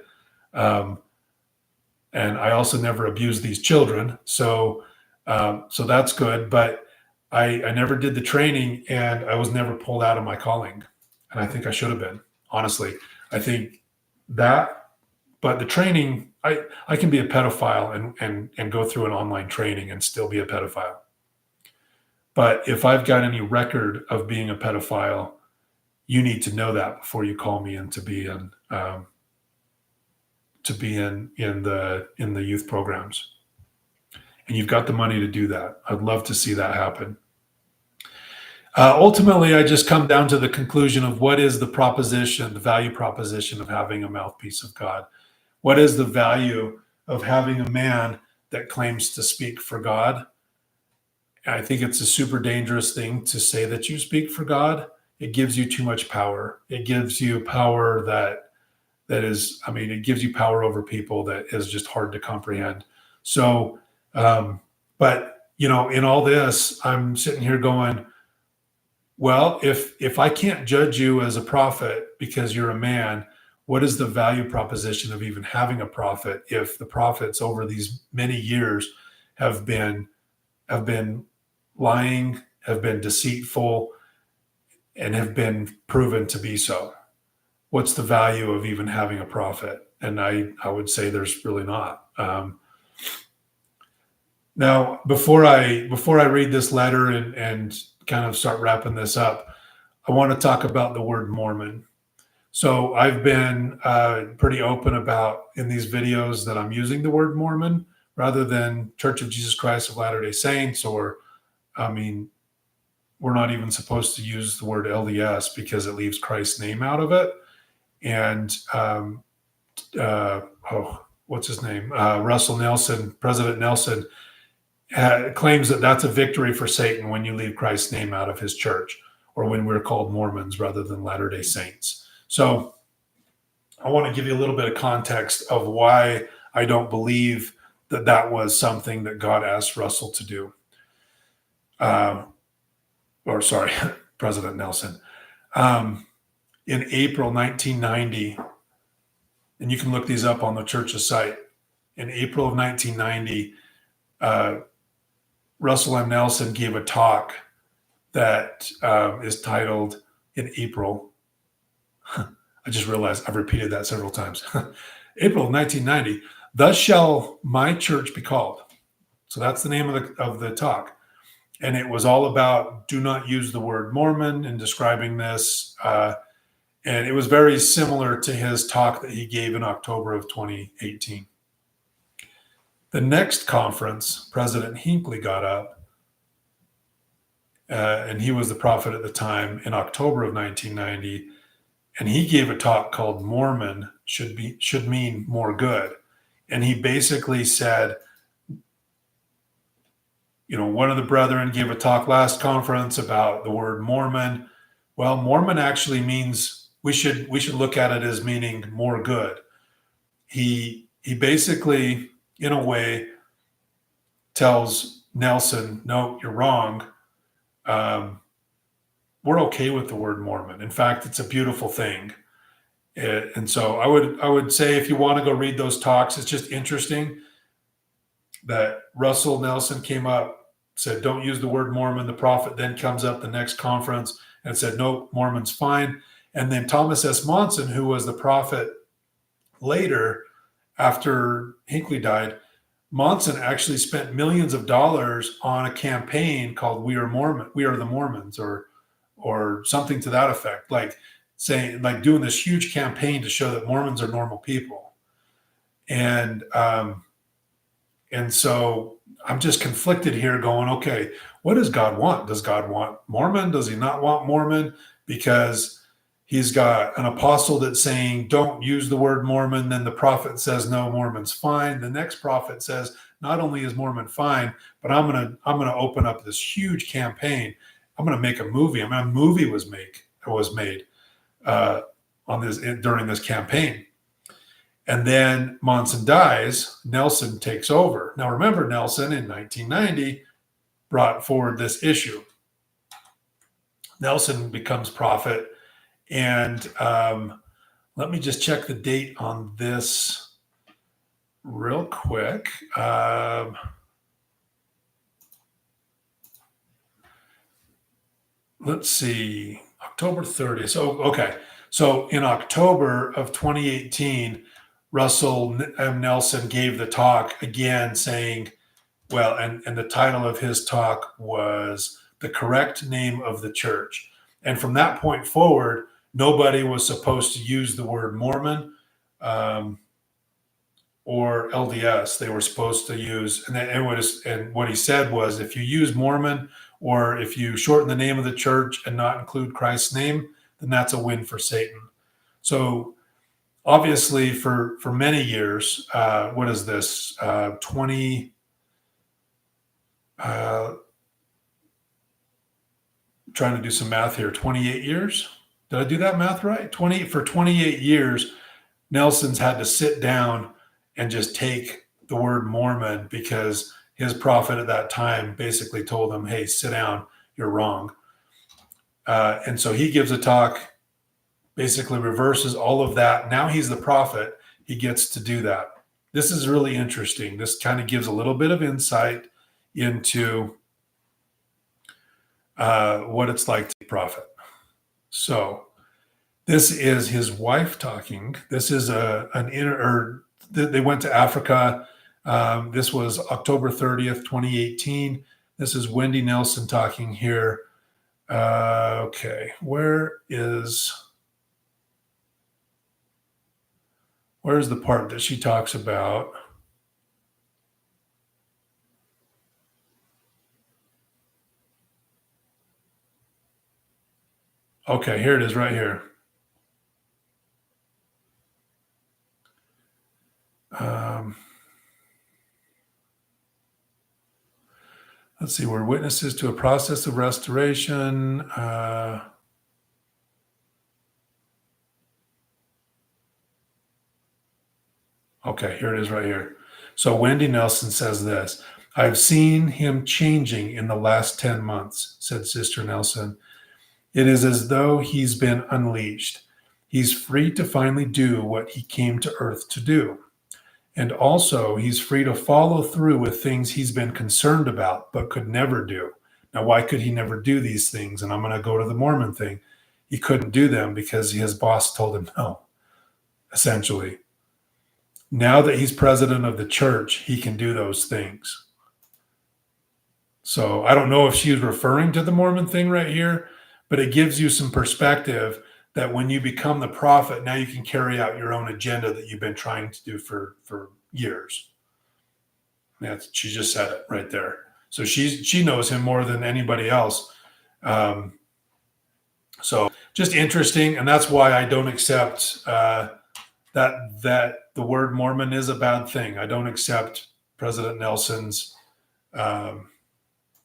A: And I also never abused these children. So that's good. But I never did the training, and I was never pulled out of my calling. And I think I should have been, honestly. I think that, but the training, I can be a pedophile and go through an online training and still be a pedophile. But if I've got any record of being a pedophile, you need to know that before you call me in to be in the youth programs. And you've got the money to do that. I'd love to see that happen. Ultimately, I just come down to the conclusion of what is the value proposition of having a mouthpiece of God? What is the value of having a man that claims to speak for God? I think it's a super dangerous thing to say that you speak for God. It gives you too much power. It gives you power it gives you power over people that is just hard to comprehend. So, but in all this, I'm sitting here going, well, if I can't judge you as a prophet because you're a man, what is the value proposition of even having a prophet if the prophets over these many years have been lying, have been deceitful, and have been proven to be so? What's the value of even having a prophet? And I would say there's really not. Now, before I read this letter and kind of start wrapping this up, I want to talk about the word Mormon. So I've been pretty open about in these videos that I'm using the word Mormon rather than Church of Jesus Christ of Latter-day Saints, or, we're not even supposed to use the word LDS because it leaves Christ's name out of it. And what's his name? Russell Nelson, President Nelson, claims that that's a victory for Satan when you leave Christ's name out of his church, or when we're called Mormons rather than Latter-day Saints. So I want to give you a little bit of context of why I don't believe that was something that God asked Russell to do. President Nelson. In April 1990, and you can look these up on the church's site. In April of 1990, Russell M. Nelson gave a talk that is titled in April. I just realized I've repeated that several times. April of 1990, "Thus shall my church be called." So that's the name of the talk. And it was all about do not use the word Mormon in describing this. And it was very similar to his talk that he gave in October of 2018. The next conference, President Hinckley got up, and he was the prophet at the time, in October of 1990, and he gave a talk called "Mormon should mean more good." And he basically said, one of the brethren gave a talk last conference about the word Mormon. Well, Mormon actually means we should look at it as meaning more good. He basically, in a way, tells Nelson, no, you're wrong. We're okay with the word Mormon. In fact, it's a beautiful thing. And so I would say, if you want to go read those talks, it's just interesting that Russell Nelson came up, said, don't use the word Mormon. The prophet then comes up the next conference and said, no, Mormon's fine. And then Thomas S. Monson, who was the prophet later after Hinckley died, Monson actually spent millions of dollars on a campaign called "We Are Mormon," "We Are the Mormons," or something to that effect, like saying, like doing this huge campaign to show that Mormons are normal people. And so I'm just conflicted here going, okay, what does God want? Does God want Mormon? Does he not want Mormon? Because he's got an apostle that's saying, don't use the word Mormon. Then the prophet says, no, Mormon's fine. The next prophet says, not only is Mormon fine, but I'm gonna open up this huge campaign. I'm gonna make a movie. I mean, a movie was made on this during this campaign. And then Monson dies, Nelson takes over. Now, remember, Nelson in 1990 brought forward this issue. Nelson becomes prophet. And let me just check the date on this real quick. Let's see, October 30th. So, okay. So in October of 2018, Russell M. Nelson gave the talk again saying, well, and the title of his talk was The Correct Name of the Church. And from that point forward, nobody was supposed to use the word Mormon or LDS. They were supposed to use, and what he said was, if you use Mormon or if you shorten the name of the church and not include Christ's name, then that's a win for Satan. So obviously for many years, what is this, 20, trying to do some math here, 28 years? Did I do that math right? For 28 years, Nelson's had to sit down and just take the word Mormon because his prophet at that time basically told him, hey, sit down, you're wrong. And so he gives a talk, basically reverses all of that. Now he's the prophet. He gets to do that. This is really interesting. This kind of gives a little bit of insight into what it's like to be a prophet. So this is his wife talking. This is they went to Africa. This was October 30th, 2018. This is Wendy Nelson talking here. Okay, where's the part that she talks about? Okay, here it is right here. Let's see, we're witnesses to a process of restoration. Okay, here it is right here. So Wendy Nelson says this: I've seen him changing in the last 10 months, said Sister Nelson. It is as though he's been unleashed. He's free to finally do what he came to earth to do. And also, he's free to follow through with things he's been concerned about but could never do. Now, why could he never do these things? And I'm going to go to the Mormon thing. He couldn't do them because his boss told him no, essentially. Now that he's president of the church, he can do those things. So I don't know if she's referring to the Mormon thing right here, but it gives you some perspective that when you become the prophet, now you can carry out your own agenda that you've been trying to do for years. She just said it right there. So she knows him more than anybody else. So just interesting. And that's why I don't accept that the word Mormon is a bad thing. I don't accept President Nelson's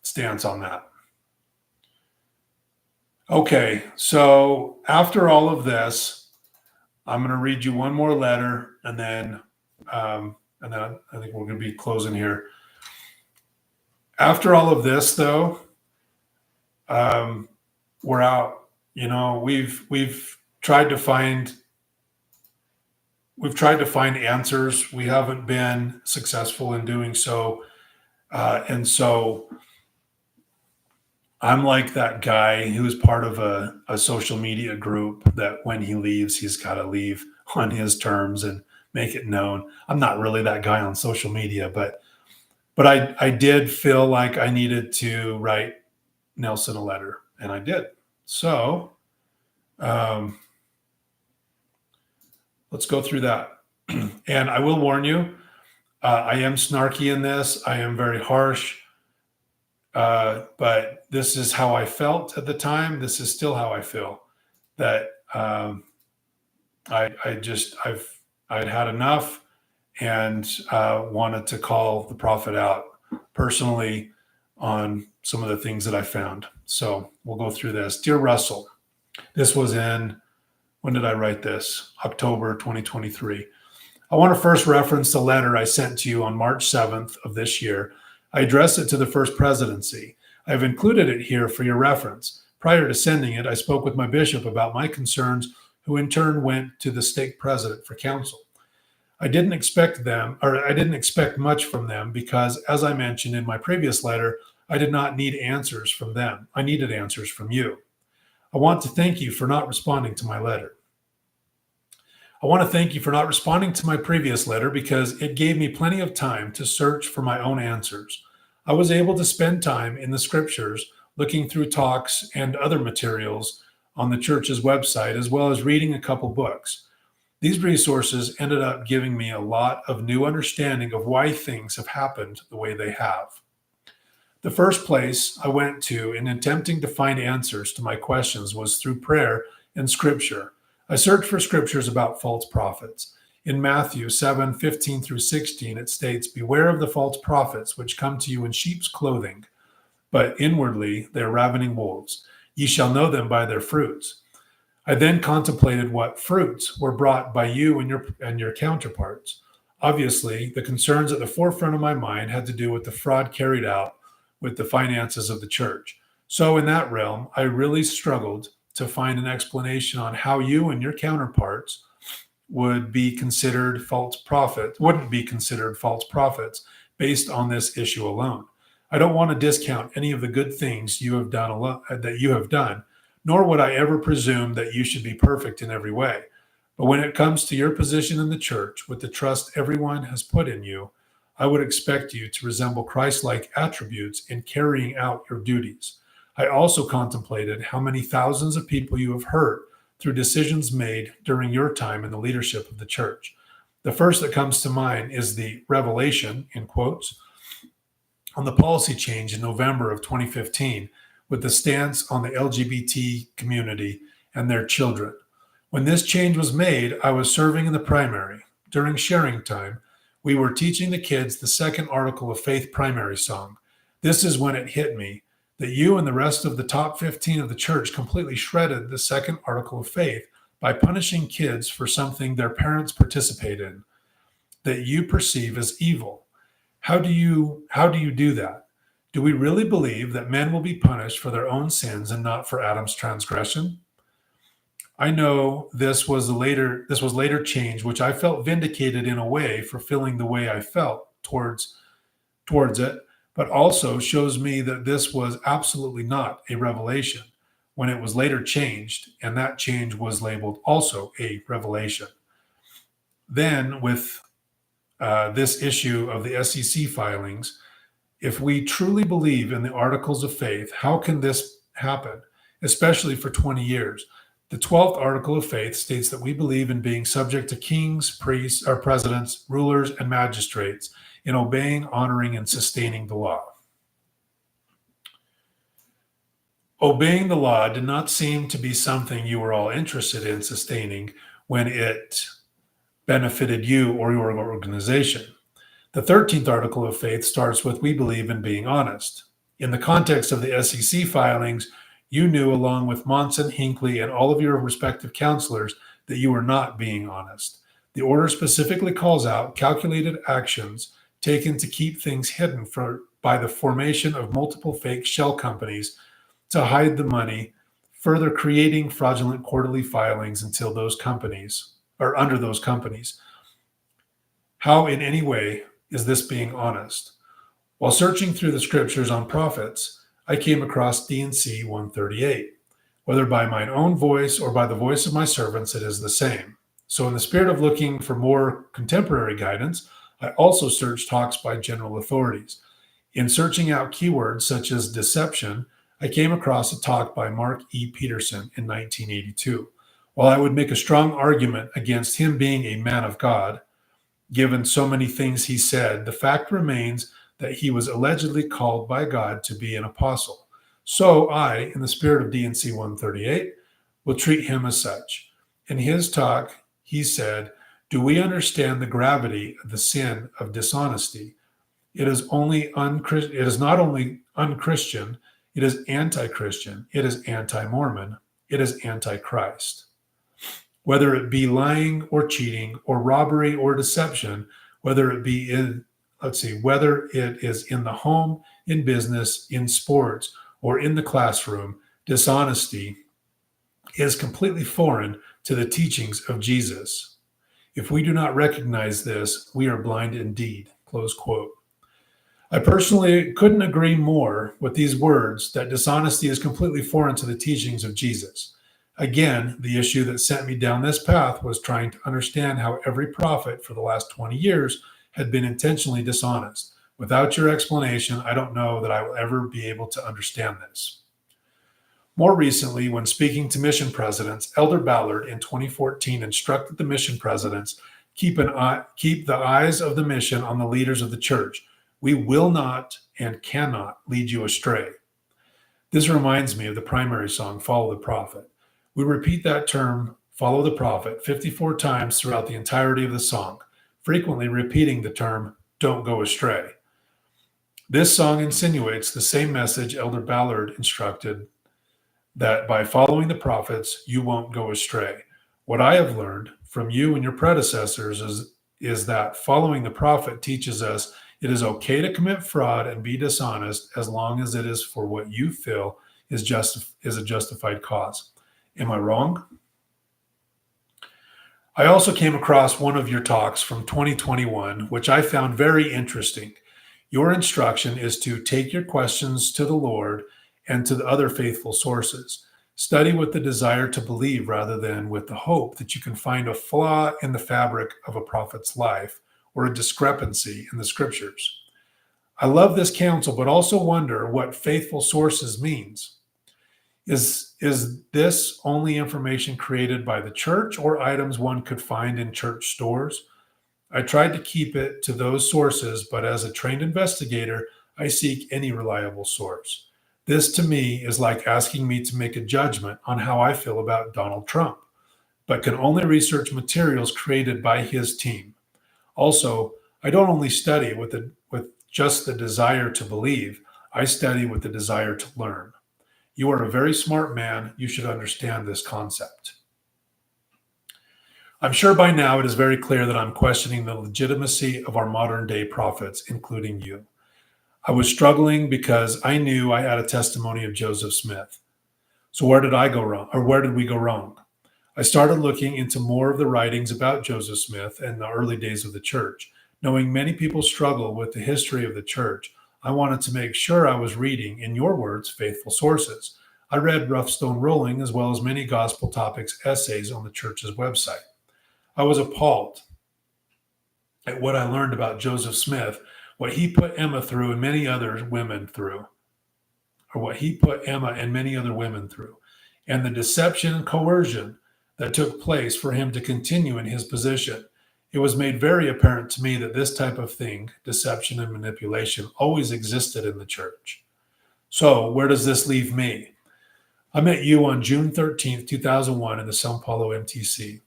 A: stance on that. Okay, so after all of this, I'm going to read you one more letter, and then I think we're going to be closing here. After all of this, though, we're out. You know, we've tried to find answers. We haven't been successful in doing so, and so I'm like that guy who's part of a social media group that when he leaves, he's got to leave on his terms and make it known. I'm not really that guy on social media, but But I did feel like I needed to write Nelson a letter, and I did. So um, let's go through that. And I will warn you, I am snarky in this. I am very harsh, but this is how I felt at the time. This is still how I feel. That I'd had enough, and wanted to call the prophet out personally on some of the things that I found. So we'll go through this. Dear Russell, this was when did I write this? October 2023. I want to first reference the letter I sent to you on March 7th of this year. I addressed it to the First Presidency. I have included it here for your reference. Prior to sending it, I spoke with my bishop about my concerns, who in turn went to the stake president for counsel. I didn't expect much from them because, as I mentioned in my previous letter, I did not need answers from them. I needed answers from you. I want to thank you for not responding to my letter. I want to thank you for not responding to my previous letter because it gave me plenty of time to search for my own answers. I was able to spend time in the scriptures, looking through talks and other materials on the church's website, as well as reading a couple books. These resources ended up giving me a lot of new understanding of why things have happened the way they have. The first place I went to in attempting to find answers to my questions was through prayer and scripture. I searched for scriptures about false prophets. In Matthew 7:15 through 16, it states, "Beware of the false prophets which come to you in sheep's clothing, but inwardly they are ravening wolves. Ye shall know them by their fruits." I then contemplated what fruits were brought by you and your counterparts. Obviously, the concerns at the forefront of my mind had to do with the fraud carried out with the finances of the church. So in that realm, I really struggled to find an explanation on how you and your counterparts wouldn't be considered false prophets based on this issue alone. I don't want to discount any of the good things you have done, nor would I ever presume that you should be perfect in every way. But when it comes to your position in the church, with the trust everyone has put in you, I would expect you to resemble Christ-like attributes in carrying out your duties. I also contemplated how many thousands of people you have hurt through decisions made during your time in the leadership of the church. The first that comes to mind is the revelation, in quotes, on the policy change in November of 2015 with the stance on the LGBT community and their children. When this change was made, I was serving in the primary. During sharing time, we were teaching the kids the second article of faith primary song. This is when it hit me that you and the rest of the top 15 of the church completely shredded the second article of faith by punishing kids for something their parents participate in, that you perceive as evil. How do you do that? Do we really believe that men will be punished for their own sins and not for Adam's transgression? I know this was later changed, which I felt vindicated in a way for feeling the way I felt towards it, but also shows me that this was absolutely not a revelation when it was later changed, and that change was labeled also a revelation. Then with this issue of the SEC filings, if we truly believe in the articles of faith, how can this happen, especially for 20 years? The 12th article of faith states that we believe in being subject to kings, priests, or presidents, rulers, and magistrates, in obeying, honoring, and sustaining the law. Obeying the law did not seem to be something you were all interested in sustaining when it benefited you or your organization. The 13th article of faith starts with, "We believe in being honest." In the context of the SEC filings, you knew, along with Monson, Hinckley, and all of your respective counselors, that you were not being honest. The order specifically calls out calculated actions taken to keep things hidden by the formation of multiple fake shell companies to hide the money, further creating fraudulent quarterly filings under those companies. How in any way is this being honest? While searching through the scriptures on prophets, I came across D&C 138. Whether by mine own voice or by the voice of my servants, it is the same. So in the spirit of looking for more contemporary guidance, I also searched talks by general authorities. In searching out keywords such as deception, I came across a talk by Mark E. Peterson in 1982. While I would make a strong argument against him being a man of God, given so many things he said, the fact remains that he was allegedly called by God to be an apostle. So I, in the spirit of D&C 138, will treat him as such. In his talk, he said, "Do we understand the gravity of the sin of dishonesty? It is not only unchristian, it is anti-Christian, it is anti-Mormon, it is anti-Christ. Whether it be lying or cheating or robbery or deception, whether it is in the home, in business, in sports, or in the classroom, dishonesty is completely foreign to the teachings of Jesus. If we do not recognize this, we are blind indeed." Close quote. I personally couldn't agree more with these words that dishonesty is completely foreign to the teachings of Jesus. Again, the issue that sent me down this path was trying to understand how every prophet for the last 20 years had been intentionally dishonest. Without your explanation, I don't know that I will ever be able to understand this. More recently, when speaking to mission presidents, Elder Ballard in 2014 instructed the mission presidents, keep the eyes of the mission on the leaders of the church. We will not and cannot lead you astray. This reminds me of the primary song, Follow the Prophet. We repeat that term, follow the prophet, 54 times throughout the entirety of the song, frequently repeating the term, don't go astray. This song insinuates the same message Elder Ballard instructed, that by following the prophets, you won't go astray. What I have learned from you and your predecessors is that following the prophet teaches us it is okay to commit fraud and be dishonest as long as it is for what you feel is a justified cause. Am I wrong? I also came across one of your talks from 2021, which I found very interesting. Your instruction is to take your questions to the Lord and to the other faithful sources. Study with the desire to believe rather than with the hope that you can find a flaw in the fabric of a prophet's life or a discrepancy in the scriptures. I love this counsel, but also wonder what faithful sources means. Is this only information created by the church or items one could find in church stores? I tried to keep it to those sources, but as a trained investigator, I seek any reliable source. This to me is like asking me to make a judgment on how I feel about Donald Trump, but can only research materials created by his team. Also, I don't only study with just the desire to believe, I study with the desire to learn. You are a very smart man. You should understand this concept. I'm sure by now it is very clear that I'm questioning the legitimacy of our modern day prophets, including you. I was struggling because I knew I had a testimony of Joseph Smith. So where did I go wrong, or where did we go wrong? I started looking into more of the writings about Joseph Smith and the early days of the church. Knowing many people struggle with the history of the church, I wanted to make sure I was reading, in your words, faithful sources. I read Rough Stone Rolling as well as many gospel topics essays on the church's website. I was appalled at what I learned about Joseph Smith, what he put Emma through and many other women through, and the deception and coercion that took place for him to continue in his position. It was made very apparent to me that this type of thing, deception and manipulation, always existed in the church. So where does this leave me? I met you on June 13th, 2001 in the São Paulo MTC.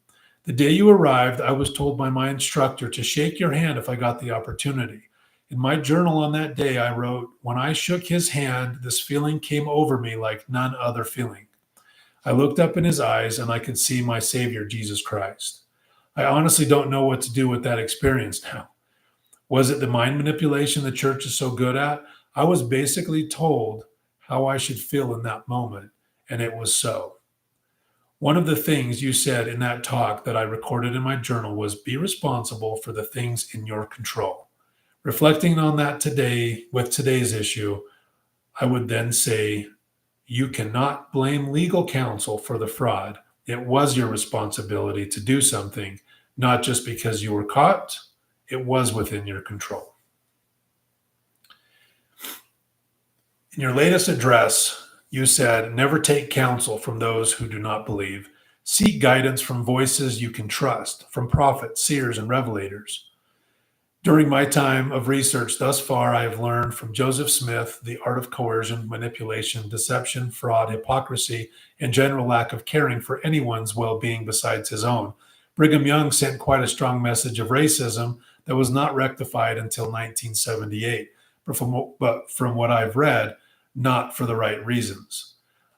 A: The day you arrived, I was told by my instructor to shake your hand if I got the opportunity. In my journal on that day, I wrote, "When I shook his hand, this feeling came over me like none other feeling. I looked up in his eyes and I could see my Savior, Jesus Christ." I honestly don't know what to do with that experience now. Was it the mind manipulation the church is so good at? I was basically told how I should feel in that moment, and it was so. One of the things you said in that talk that I recorded in my journal was be responsible for the things in your control. Reflecting on that today with today's issue, I would then say, you cannot blame legal counsel for the fraud. It was your responsibility to do something, not just because you were caught It was within your control. In your latest address, you said, never take counsel from those who do not believe. Seek guidance from voices you can trust, from prophets, seers, and revelators. During my time of research thus far, I have learned from Joseph Smith the art of coercion, manipulation, deception, fraud, hypocrisy, and general lack of caring for anyone's well-being besides his own. Brigham Young sent quite a strong message of racism that was not rectified until 1978, but from what I've read, not for the right reasons.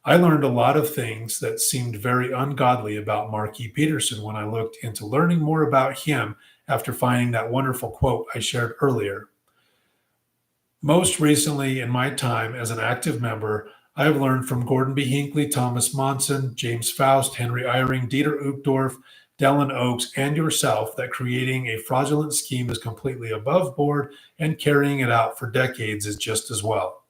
A: I learned a lot of things that seemed very ungodly about Mark E. Peterson when I looked into learning more about him after finding that wonderful quote I shared earlier. Most recently, in my time as an active member, I have learned from Gordon B. Hinckley, Thomas Monson, James Faust, Henry Eyring, Dieter Uchtdorf, Dallin Oaks, and yourself that creating a fraudulent scheme is completely above board and carrying it out for decades is just as well.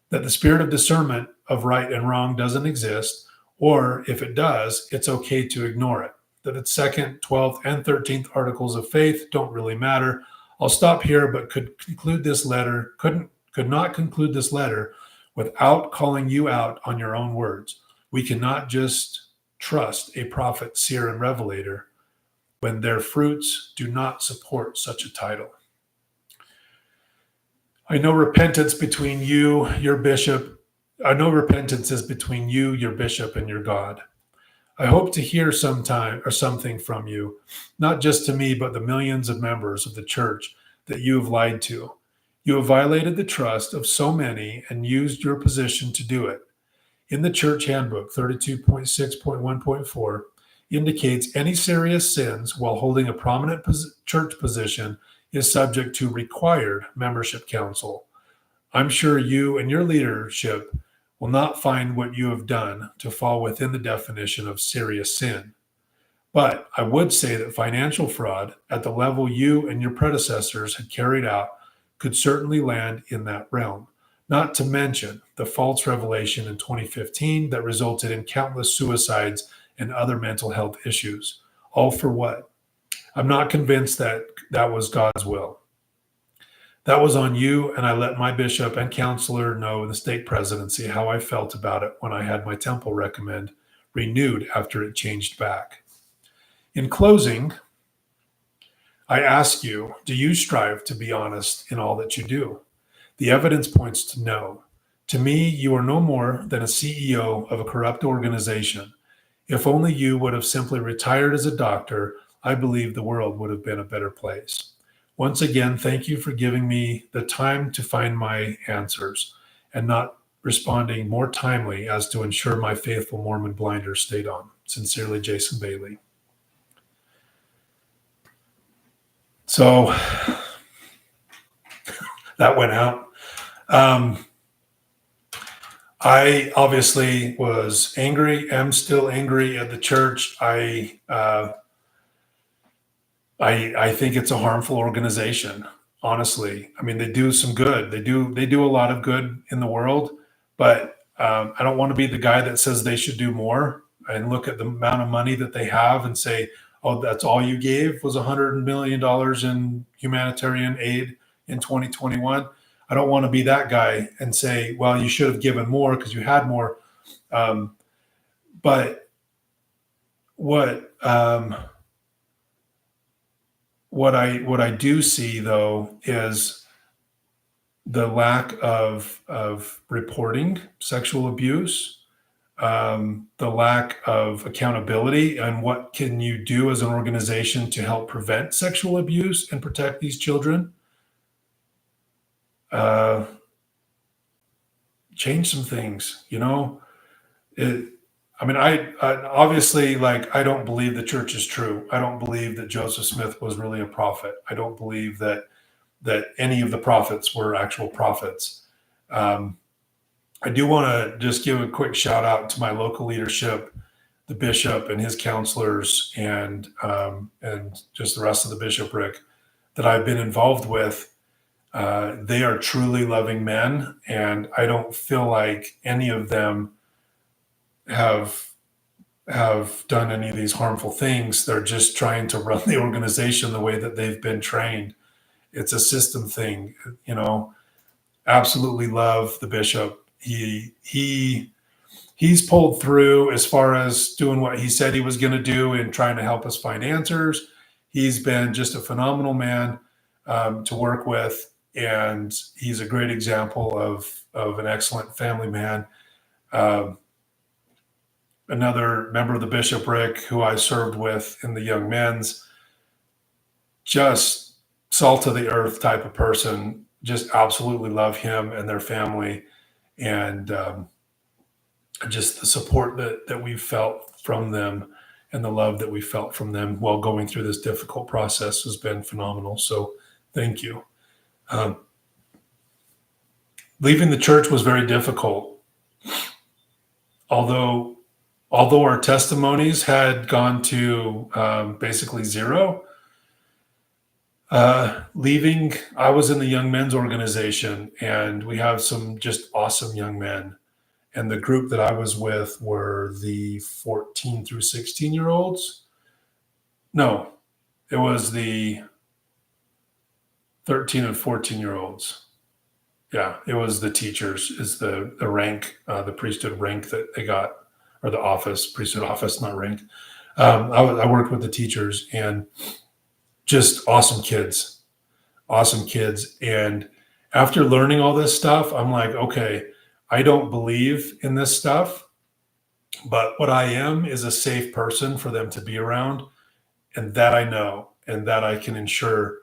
A: That the spirit of discernment of right and wrong doesn't exist, or if it does, it's okay to ignore it. That the 2nd, 12th, and 13th articles of faith don't really matter. I'll stop here, but could not conclude this letter without calling you out on your own words. We cannot just trust a prophet, seer, and revelator when their fruits do not support such a title. I know repentance between you, your bishop. I know repentance is between you, your bishop, and your God. I hope to hear sometime or something from you, not just to me, but the millions of members of the church that you have lied to. You have violated the trust of so many and used your position to do it. In the church handbook 32.6.1.4 indicates any serious sins while holding a prominent church position is subject to required membership counsel. I'm sure you and your leadership will not find what you have done to fall within the definition of serious sin. But I would say that financial fraud at the level you and your predecessors had carried out could certainly land in that realm, not to mention the false revelation in 2015 that resulted in countless suicides and other mental health issues. All for what? I'm not convinced that that was God's will. That was on you, and I let my bishop and counselor know in the stake presidency how I felt about it when I had my temple recommend renewed after it changed back. In closing, I ask you, do you strive to be honest in all that you do? The evidence points to no. To me, you are no more than a CEO of a corrupt organization. If only you would have simply retired as a doctor, I believe the world would have been a better place. Once again, thank you for giving me the time to find my answers and not responding more timely as to ensure my faithful Mormon blinders stayed on. Sincerely, Jason Bailey. So that went out. I obviously was angry, am still angry at the church. I think it's a harmful organization, honestly. I mean, they do some good. They do a lot of good in the world, but I don't want to be the guy that says they should do more and look at the amount of money that they have and say, oh, that's all you gave was $100 million in humanitarian aid in 2021. I don't want to be that guy and say, well, you should have given more because you had more. But what I do see though is the lack of reporting sexual abuse, the lack of accountability, and what can you do as an organization to help prevent sexual abuse and protect these children. Change some things, you know. I obviously, like, I don't believe the church is true. I don't believe that Joseph Smith was really a prophet. I don't believe that any of the prophets were actual prophets. I do want to just give a quick shout out to my local leadership, the bishop and his counselors, and just the rest of the bishopric that I've been involved with. They are truly loving men, and I don't feel like any of them have have done any of these harmful things. They're just trying to run the organization the way that they've been trained. It's a system thing, you know. Absolutely love the bishop. He's pulled through as far as doing what he said he was going to do and trying to help us find answers. He's been just a phenomenal man to work with, and he's a great example of an excellent family man. Um, Another member of the bishopric who I served with in the young men's, just salt of the earth type of person. Just absolutely love him and their family, and just the support that we felt from them and the love that we felt from them while going through this difficult process has been phenomenal. So thank you. Um, Leaving the church was very difficult, although our testimonies had gone to basically zero. Leaving, I was in the young men's organization, and we have some just awesome young men. And the group that I was with were the 14 through 16-year-olds. No, it was the 13 and 14-year-olds. Yeah, it was the teachers, is the rank, the priesthood rank that they got, or the office, priesthood office, not rank. I worked with the teachers, and just awesome kids, awesome kids. And after learning all this stuff, I'm like, okay, I don't believe in this stuff, but what I am is a safe person for them to be around, and that I know, and that I can ensure.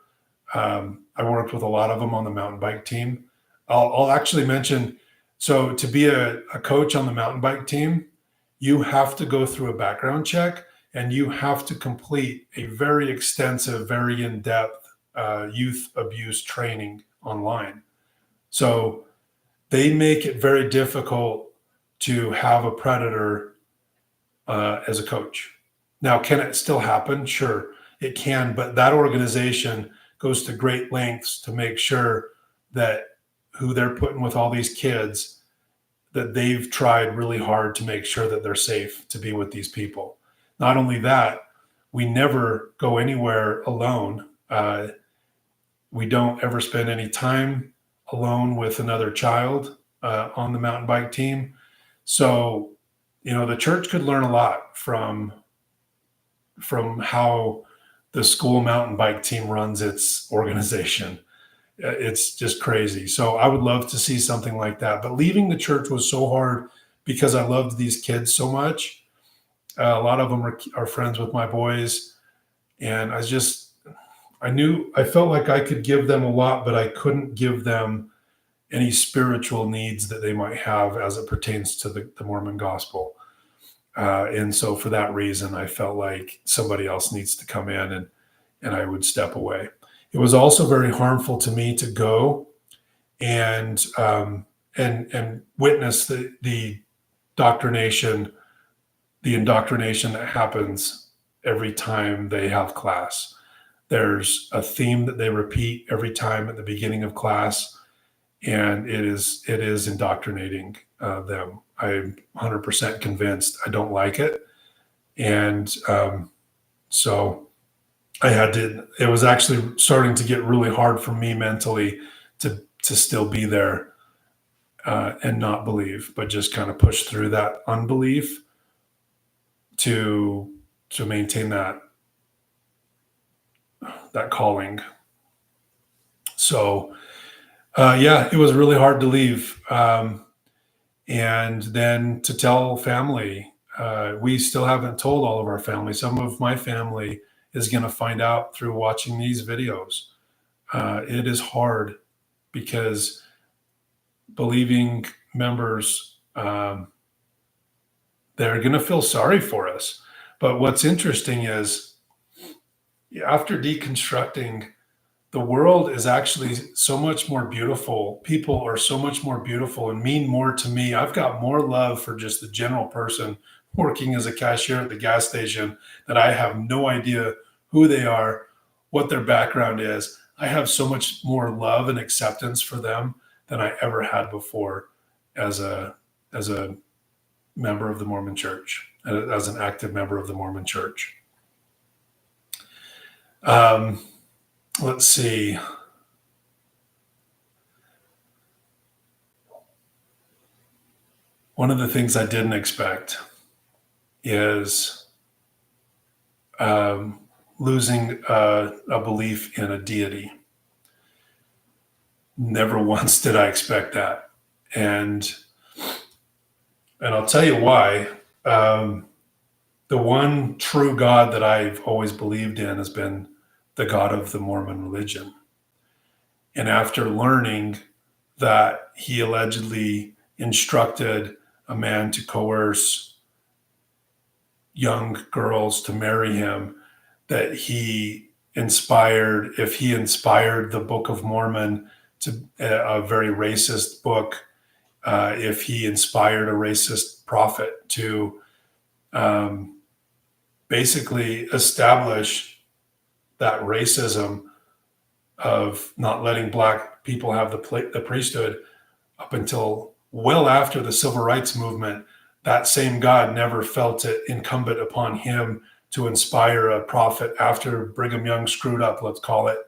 A: I worked with a lot of them on the mountain bike team. I'll actually mention, so to be a coach on the mountain bike team, you have to go through a background check, and you have to complete a very extensive, very in-depth youth abuse training online. So they make it very difficult to have a predator as a coach. Now, can it still happen? Sure, it can, but that organization goes to great lengths to make sure that who they're putting with all these kids, that they've tried really hard to make sure that they're safe to be with these people. Not only that, we never go anywhere alone. We don't ever spend any time alone with another child on the mountain bike team. So, you know, the church could learn a lot from how the school mountain bike team runs its organization. It's just crazy. So I would love to see something like that. But leaving the church was so hard because I loved these kids so much. A lot of them are friends with my boys, and I felt like I could give them a lot, but I couldn't give them any spiritual needs that they might have as it pertains to the Mormon gospel. And so for that reason, I felt like somebody else needs to come in, and I would step away. It was also very harmful to me to go and witness the indoctrination that happens every time they have class. There's a theme that they repeat every time at the beginning of class, and it is indoctrinating them. I'm 100% convinced I don't like it, and so it was actually starting to get really hard for me mentally to still be there and not believe, but just kind of push through that unbelief to maintain that calling. So yeah, it was really hard to leave. And then to tell family, we still haven't told all of our family. Some of my family is going to find out through watching these videos. It is hard because believing members, they're going to feel sorry for us. But what's interesting is after deconstructing, the world is actually so much more beautiful. People are so much more beautiful and mean more to me. I've got more love for just the general person working as a cashier at the gas station that I have no idea who they are, what their background is. I have so much more love and acceptance for them than I ever had before as a member of the Mormon Church. as an active member of the Mormon Church. Let's see. One of the things I didn't expect is losing a belief in a deity. Never once did I expect that. And I'll tell you why. The one true God that I've always believed in has been the God of the Mormon religion. And after learning that he allegedly instructed a man to coerce young girls to marry him, that if he inspired the Book of Mormon to a very racist book, if he inspired a racist prophet to basically establish that racism of not letting Black people have the priesthood up until well after the Civil Rights Movement, that same God never felt it incumbent upon him to inspire a prophet after Brigham Young screwed up, let's call it.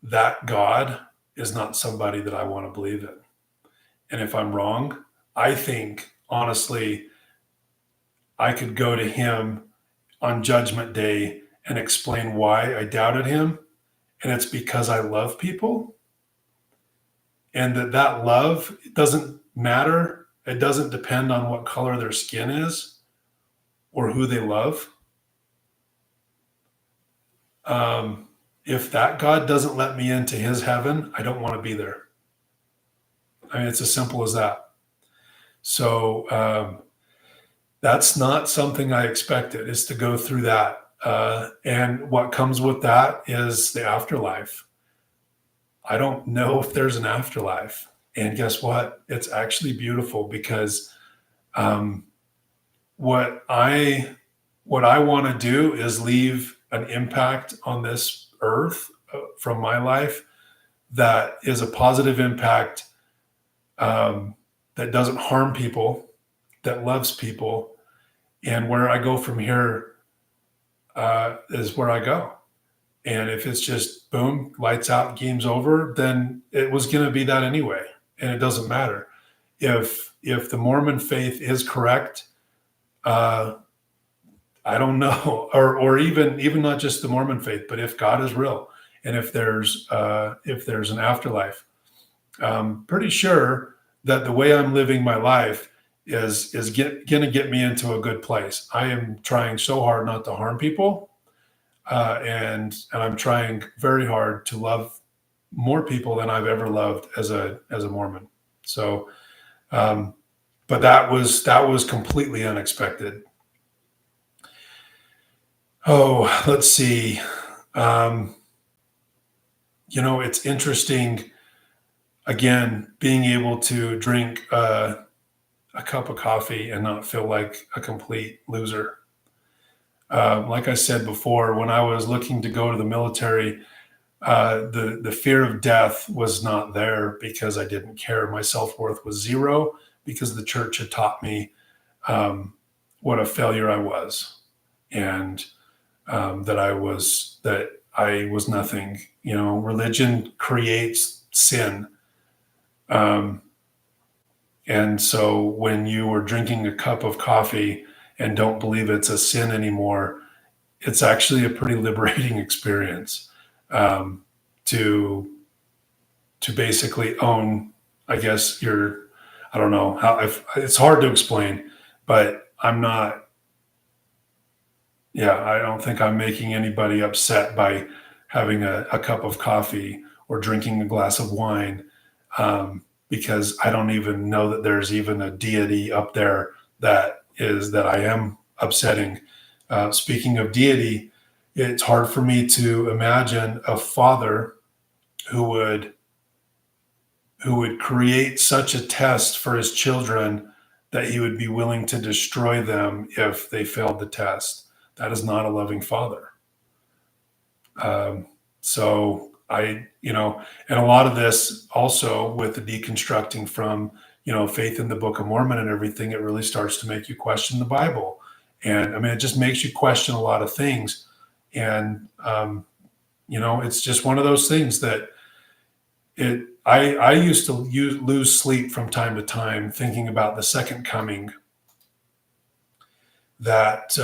A: That God is not somebody that I want to believe in. And if I'm wrong, I think, honestly, I could go to him on Judgment Day and explain why I doubted him. And it's because I love people. And that love doesn't matter. It doesn't depend on what color their skin is or who they love. If that God doesn't let me into his heaven, I don't want to be there. I mean, it's as simple as that. So that's not something I expected, is to go through that. And what comes with that is the afterlife. I don't know if there's an afterlife. And guess what? It's actually beautiful, because what I want to do is leave an impact on this earth from my life that is a positive impact, that doesn't harm people, that loves people. And where I go from here is where I go. And if it's just boom, lights out, game's over, then it was going to be that anyway. And it doesn't matter. If the Mormon faith is correct, I don't know, or even not just the Mormon faith, but if God is real, and if there's an afterlife, I'm pretty sure that the way I'm living my life is going to get me into a good place. I am trying so hard not to harm people, and I'm trying very hard to love more people than I've ever loved as a Mormon. So, but that was completely unexpected. Oh, let's see. It's interesting, again, being able to drink a cup of coffee and not feel like a complete loser. Like I said before, when I was looking to go to the military, the fear of death was not there, because I didn't care. My self-worth was zero, because the church had taught me what a failure I was, and that I was nothing. Religion creates sin. And so when you are drinking a cup of coffee and don't believe it's a sin anymore, it's actually a pretty liberating experience, to basically own, I guess, I don't know how, it's hard to explain, but I don't think I'm making anybody upset by having a cup of coffee or drinking a glass of wine, because I don't even know that there's even a deity up there that I am upsetting. Speaking of deity, it's hard for me to imagine a father who would create such a test for his children that he would be willing to destroy them if they failed the test. That is not a loving father. So and a lot of this also with the deconstructing from faith in the Book of Mormon and everything, it really starts to make you question the Bible. And I mean, it just makes you question a lot of things. And, it's just one of those things that I used to lose sleep from time to time thinking about the second coming, that,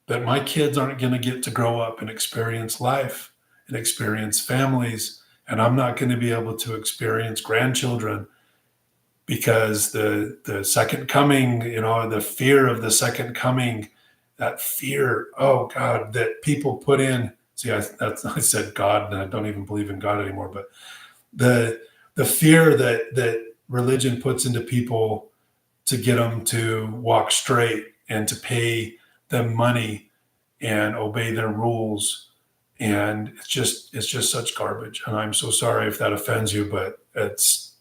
A: that my kids aren't going to get to grow up and experience life and experience families. And I'm not going to be able to experience grandchildren because the second coming, the fear of the second coming, that fear, oh God, that people put in. See, I said God, and I don't even believe in God anymore. But the fear that religion puts into people to get them to walk straight and to pay them money and obey their rules, and it's just such garbage. And I'm so sorry if that offends you, but that's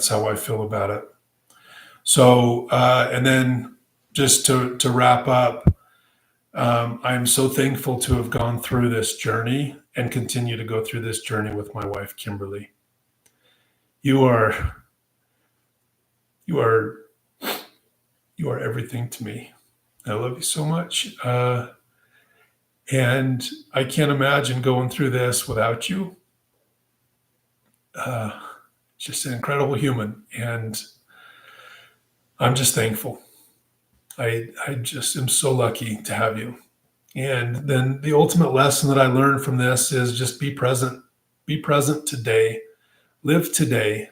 A: how I feel about it. So, and then just to wrap up, I'm so thankful to have gone through this journey and continue to go through this journey with my wife, Kimberly. You are everything to me. I love you so much. And I can't imagine going through this without you. Just an incredible human. And I'm just thankful. I just am so lucky to have you. And then the ultimate lesson that I learned from this is just be present. Be present today. Live today.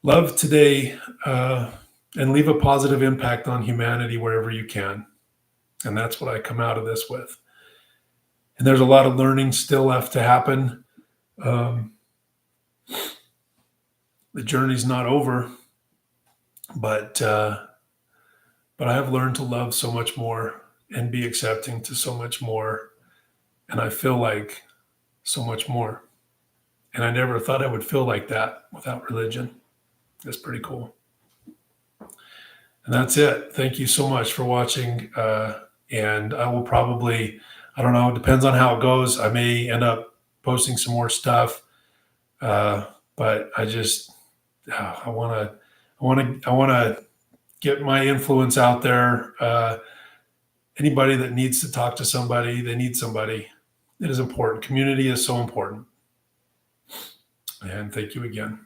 A: Love today. And leave a positive impact on humanity wherever you can. And that's what I come out of this with. And there's a lot of learning still left to happen. The journey's not over, but I have learned to love so much more and be accepting to so much more. And I feel like so much more. And I never thought I would feel like that without religion. It's pretty cool. And that's it. Thank you so much for watching. And I will probably, I don't know, it depends on how it goes. I may end up posting some more stuff. But I just, I want to get my influence out there. Anybody that needs to talk to somebody, they need somebody. It is important. Community is so important. And thank you again.